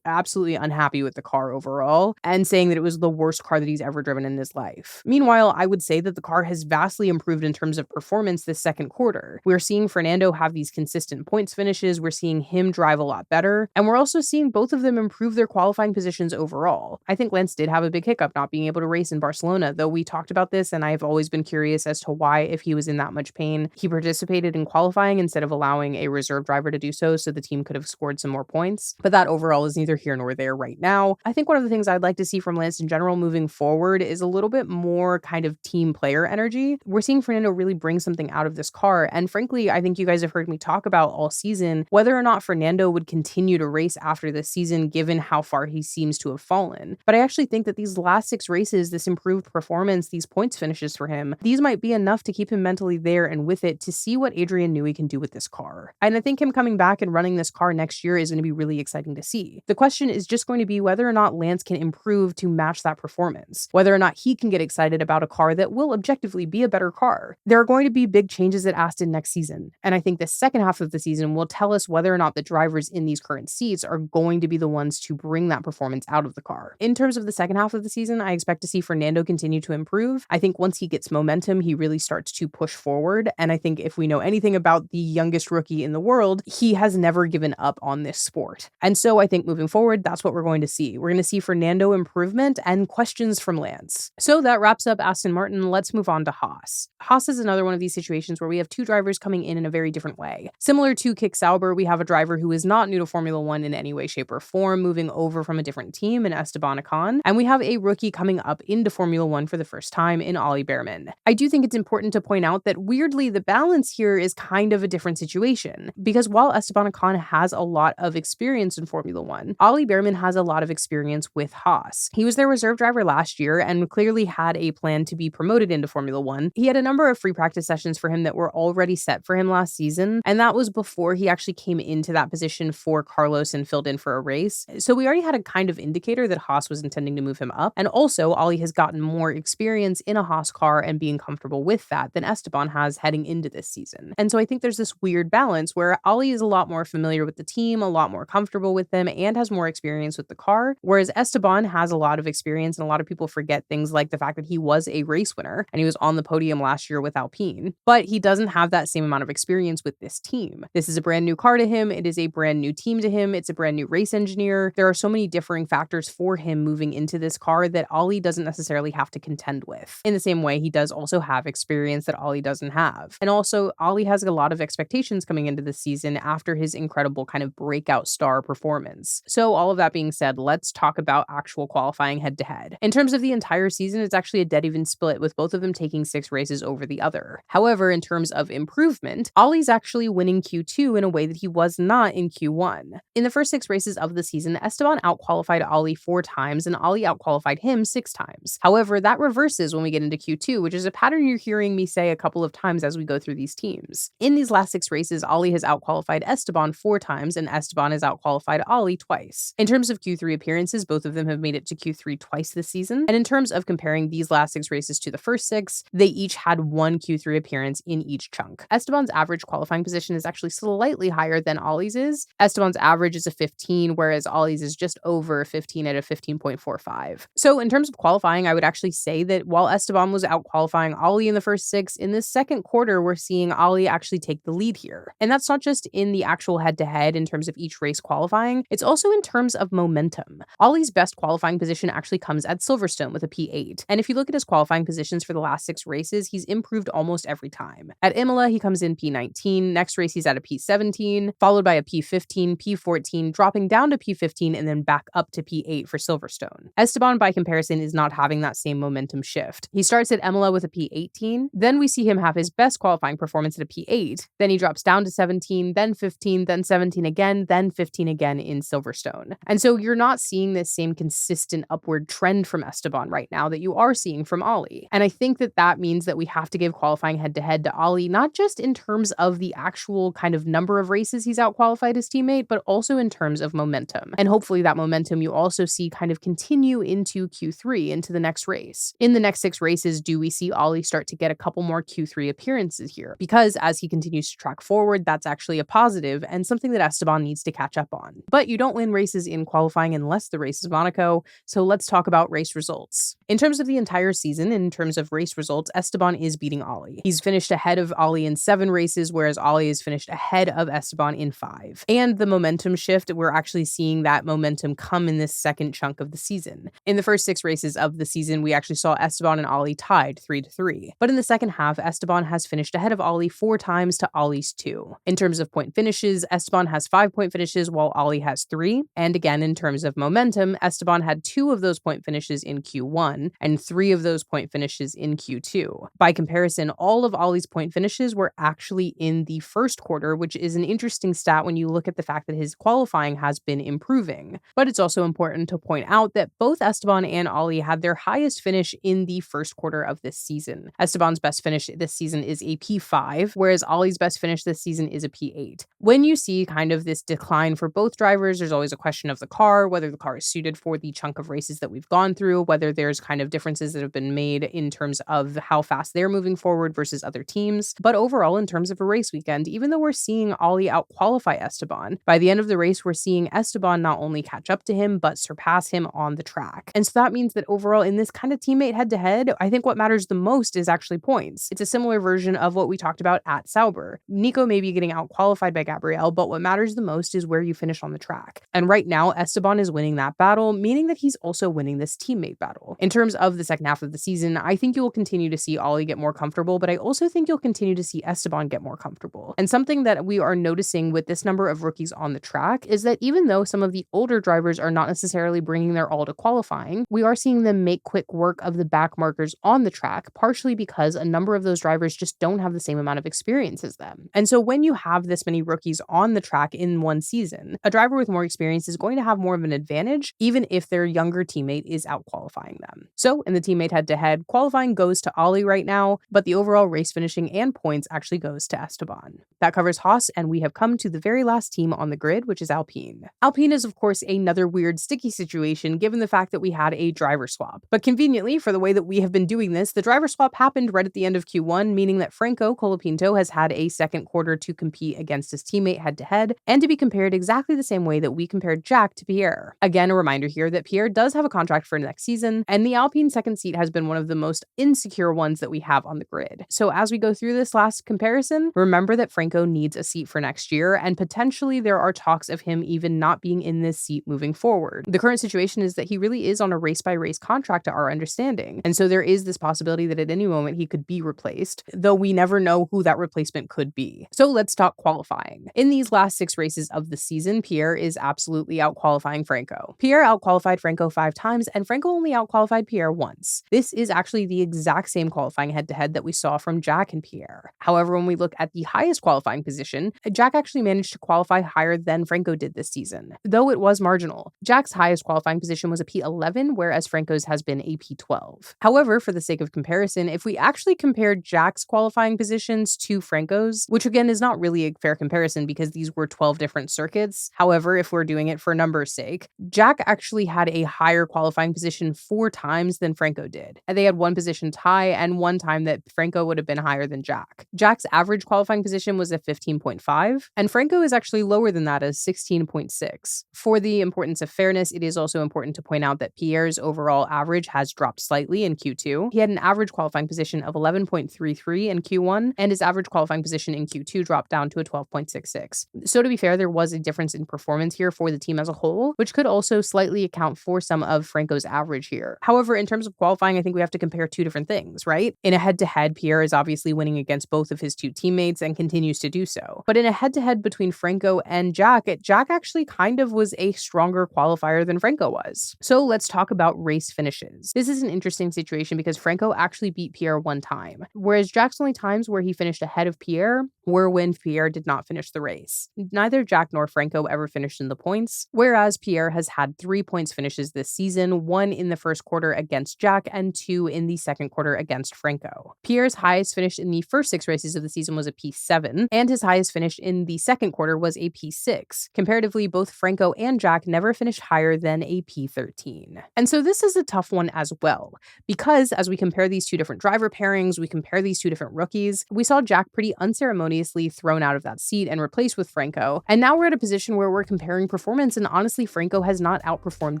absolutely unhappy with the car overall and saying that it was the worst car that he's ever driven in his life. Meanwhile, I would say that the car has vastly improved in terms of performance this second quarter. We're seeing Fernando have these consistent points finishes. We're seeing him drive a lot better. And we're also seeing both of them improve their qualifying positions overall. I think Lance did have a big hiccup not being able to race in Barcelona, though we talked about this and I've always been curious as to why, if he was in that much pain, he participated in qualifying instead of allowing a reserve driver to do so the team could have scored some more points. But that overall is neither here nor there right now. I think one of the things I'd like to see from Lance in general moving forward is a little bit more kind of team player energy. We're seeing Fernando really bring something out of this car. And frankly, I think you guys have heard me talk about all season whether or not Fernando would continue to race after this season given how far he seems to have fallen. But I actually think that these last 6 races, this improved performance, these points finishes for him, these might be enough to keep him mentally there and with it to see what Adrian Newey can do with this car. And I think him coming back and running this car next year is going to be really exciting to see. The question is just going to be whether or not Lance can improve to match that performance, whether or not he can get excited about a car that will objectively be a better car. There are going to be big changes at Aston next season, and I think the second half of the season will tell us whether or not the drivers in these current seats are going to be the ones to bring that performance out of the car. In terms of the second half of the season, I expect to see Fernando continue to improve. I think once he gets momentum, he really starts to push forward, and I think if we know anything about the youngest rookie in the world, he has never given up on this sport. And so I think moving forward, that's what we're going to see. We're going to see Fernando improvement and questions from Lance. So that wraps up Aston Martin. Let's move on to Haas. Haas is another one of these situations where we have 2 drivers coming in a very different way. Similar to Kick Sauber, we have a driver who is not new to Formula One in any way, shape, or form, moving over from a different team in Esteban Ocon. And we have a rookie coming up into Formula One for the first time in Ollie Bearman. I do think it's important to point out that weirdly, the balance here is kind of a different situation, because while Esteban Ocon has a lot of experience in Formula One, Ollie Bearman has a lot of experience with Haas. He was their reserve driver last year and clearly had a plan to be promoted into Formula One. He had a number of free practice sessions for him that were already set for him last season, and that was before he actually came into that position for Carlos and filled in for a race. So we already had a kind of indicator that Haas was intending to move him up, and also Ollie has gotten more experience in a Haas car and being comfortable with that than Esteban has heading into this season. And so I think there's this weird balance where Ollie is a lot more familiar with the team, a lot more comfortable with them, and has more experience with the car, whereas Esteban has a lot of experience, and a lot of people forget things like the fact that he was a race winner and he was on the podium last year with Alpine, but he doesn't have that same amount of experience with this team. This is a brand new car to him. It is a brand new team to him. It's a brand new race engineer. There are so many differing factors for him moving into this car that Ollie doesn't necessarily have to contend with. In the same way, he does also have experience that Ollie doesn't have. And also, Ollie has a lot of expectations coming into this season after his incredible kind of breakout star performance. So all of that being said, let's talk about actual qualifying head-to-head. In terms of the entire season, it's actually a dead even split, with both of them taking 6 races over the other. However, in terms of improvement, Ollie's actually winning Q2 in a way that he was not in Q1. In the first 6 races of the season, Esteban outqualified Ollie 4 times and Ollie outqualified him 6 times. However, that reverses when we get into Q2, which is a pattern you're hearing me say a couple of times as we go through these teams. In these last 6 races, Ollie has outqualified Esteban 4 times and Esteban has outqualified Ollie twice. In terms of Q3 appearances, both of them have made it to Q3 twice this season. And in terms of comparing these last 6 races to the first 6, they each had 1 Q3 appearance in each chunk. Esteban's average qualifying position is actually slightly higher than Ollie's is. Esteban's average is a 15, whereas Ollie's is just over 15 at a 15.45. So in terms of qualifying, I would actually say that while Esteban was out qualifying Ollie in the first 6, in this second quarter, we're seeing Ollie actually take the lead here. And that's not just in the actual head-to-head in terms of each race qualifying, it's also in terms of momentum. Ollie's best qualifying position actually comes at Silverstone with a P8. And if you look at his qualifying positions for the last 6 races, he's improved almost every time. At Imola, he comes in P19, next race he's at a P17, followed by a P15, P14, dropping down to P15 and then back up to P8 for Silverstone. Esteban, by comparison, is not having that same momentum shift. He starts at Imola with a P18, then we see him have his best qualifying performance at a P8, then he drops down to 17, then 15, then 17 again, then 15 again in Silverstone. And so you're not seeing this same consistent upward trend from Esteban right now that you are seeing from Ollie. And I think that that means that we have to give qualifying head-to-head to Ollie, not just in terms of the actual kind of number of races he's outqualified his teammate, but also in terms of momentum. And hopefully that momentum you also see kind of continue into Q3, into the next race. In the next 6 races, do we see Ollie start to get a couple more Q3 appearances here? Because as he continues to track forward, that's actually a positive and something that Esteban needs to catch up on. But you don't win races in qualifying unless the race is Monaco, so let's talk about race results. In terms of the entire season, in terms of race results, Esteban is beating Ollie. He's finished ahead of Ollie in 7 races, whereas Ollie is finished ahead of Esteban in 5. And the momentum shift, we're actually seeing that momentum come in this second chunk of the season. In the first 6 races of the season, we actually saw Esteban and Ollie tied 3-3. But in the second half, Esteban has finished ahead of Ollie 4 times to Ollie's 2. In terms of point finishes, Esteban has 5 point finishes while Ollie has 3. And again, in terms of momentum, Esteban had 2 of those point finishes in Q1 and 3 of those point finishes in Q2. By comparison, all of Ollie's point finishes were actually in the first quarter, which is an interesting stat when you look at the fact that his qualifying has been improving. But it's also important to point out that both Esteban and Ollie had their highest finish in the first quarter of this season. Esteban's best finish this season is a P5, whereas Ollie's best finish this season is a P8. When you see kind of this decline for both drivers, there's always a question of the car, whether the car is suited for the chunk of races that we've gone through, whether there's kind of differences that have been made in terms of how fast they're moving forward versus other teams. But overall, in terms of a race weekend, even though we're seeing Ollie out-qualify Esteban, by the end of the race, we're seeing Esteban not only catch up to him, but surpass him on the track. And so that means that overall, in this kind of teammate head-to-head, I think what matters the most is actually points. It's a similar version of what we talked about at Sauber. Nico may be getting out-qualified by Gabriel, but what matters the most is where you finish on the track. And right now, Esteban is winning that battle, meaning that he's also winning this teammate battle. In terms of the second half of the season, I think you will continue to see Ollie get more comfortable, but I also think you'll continue to see Esteban get more comfortable. And something that we are noticing with this number of rookies on the track is that even though some of the older drivers are not necessarily bringing their all to qualifying, we are seeing them make quick work of the back markers on the track, partially because a number of those drivers just don't have the same amount of experience as them. And so when you have this many rookies on the track in one season, a driver with more experience is going to have more of an advantage, even if their younger teammate is out qualifying them. So in the teammate head-to-head, qualifying goes to Ollie right now, but the overall race finishing and points actually goes to Esteban. That covers Haas, and we have come to the very last team on the grid, which is Alpine. Alpine is, of course, another weird sticky situation given the fact that we had a driver swap. But conveniently, for the way that we have been doing this, the driver swap happened right at the end of Q1, meaning that Franco Colapinto has had a second quarter to compete against his teammate head-to-head, and to be compared exactly the same way that we compared Jack to Pierre. Again, a reminder here that Pierre does have a contract for next season, and the Alpine second seat has been one of the most insecure ones that we have on the grid. So as we go through this last comparison, remember that Franco needs a seat for next year, and potentially there are talks of him even not being in this seat moving forward. The current situation is that he really is on a race-by-race contract to our understanding, and so there is this possibility that at any moment he could be replaced, though we never know who that replacement could be. So let's talk qualifying. In these last 6 races of the season, Pierre is absolutely out-qualifying Franco. Pierre out-qualified Franco 5 times, and Franco only out-qualified Pierre once. This is actually the exact same qualifying head-to-head that we saw from Jack and Pierre. Pierre. However, when we look at the highest qualifying position, Jack actually managed to qualify higher than Franco did this season, though it was marginal. Jack's highest qualifying position was a P11, whereas Franco's has been a P12. However, for the sake of comparison, if we actually compare Jack's qualifying positions to Franco's, which again is not really a fair comparison because these were 12 different circuits. However, if we're doing it for numbers' sake, Jack actually had a higher qualifying position 4 times than Franco did. And they had one position tie and one time that Franco would have been higher than Jack. Jack's average qualifying position was a 15.5, and Franco is actually lower than that as 16.6. For the importance of fairness, it is also important to point out that Pierre's overall average has dropped slightly in Q2. He had an average qualifying position of 11.33 in Q1, and his average qualifying position in Q2 dropped down to a 12.66. So to be fair, there was a difference in performance here for the team as a whole, which could also slightly account for some of Franco's average here. However, in terms of qualifying, I think we have to compare two different things, right? In a head-to-head, Pierre is obviously winning against both of his two teammates and continues to do so. But in a head-to-head between Franco and Jack actually kind of was a stronger qualifier than Franco was. So let's talk about race finishes. This is an interesting situation because Franco actually beat Pierre one time, whereas Jack's only times where he finished ahead of Pierre were when Pierre did not finish the race. Neither Jack nor Franco ever finished in the points, whereas Pierre has had 3 points finishes this season, 1 in the first quarter against Jack and 2 in the second quarter against Franco. Pierre's highest finish in the first 6 races of the season was a P7, and his highest finish in the second quarter was a P6. Comparatively, both Franco and Jack never finished higher than a P13. And so this is a tough one as well, because as we compare these two different driver pairings, we compare these two different rookies, we saw Jack pretty unceremoniously thrown out of that seat and replaced with Franco. And now we're at a position where we're comparing performance, and honestly, Franco has not outperformed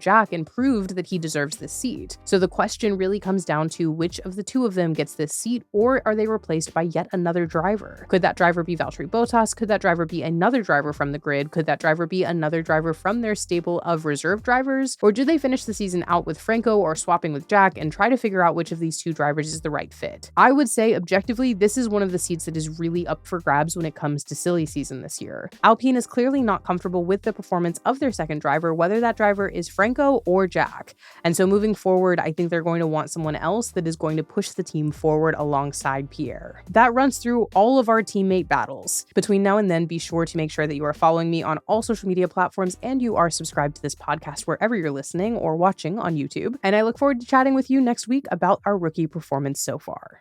Jack and proved that he deserves this seat. So the question really comes down to which of the two of them gets this seat, or are they replaced by yet another driver? Could that driver be Valtteri Bottas? Could that driver be another driver from the grid? Could that driver be another driver from their stable of reserve drivers? Or do they finish the season out with Franco or swapping with Jack and try to figure out which of these two drivers is the right fit? I would say objectively, this is one of the seats that is really up for grabs when it comes to silly season this year. Alpine is clearly not comfortable with the performance of their second driver, whether that driver is Franco or Jack. And so moving forward, I think they're going to want someone else that is going to push the team forward alongside Pierre. That runs through all of our teammate battles. Between now and then, be sure to make sure that you are following me on all social media platforms and you are subscribed to this podcast wherever you're listening or watching on YouTube. And I look forward to chatting with you next week about our rookie performance so far.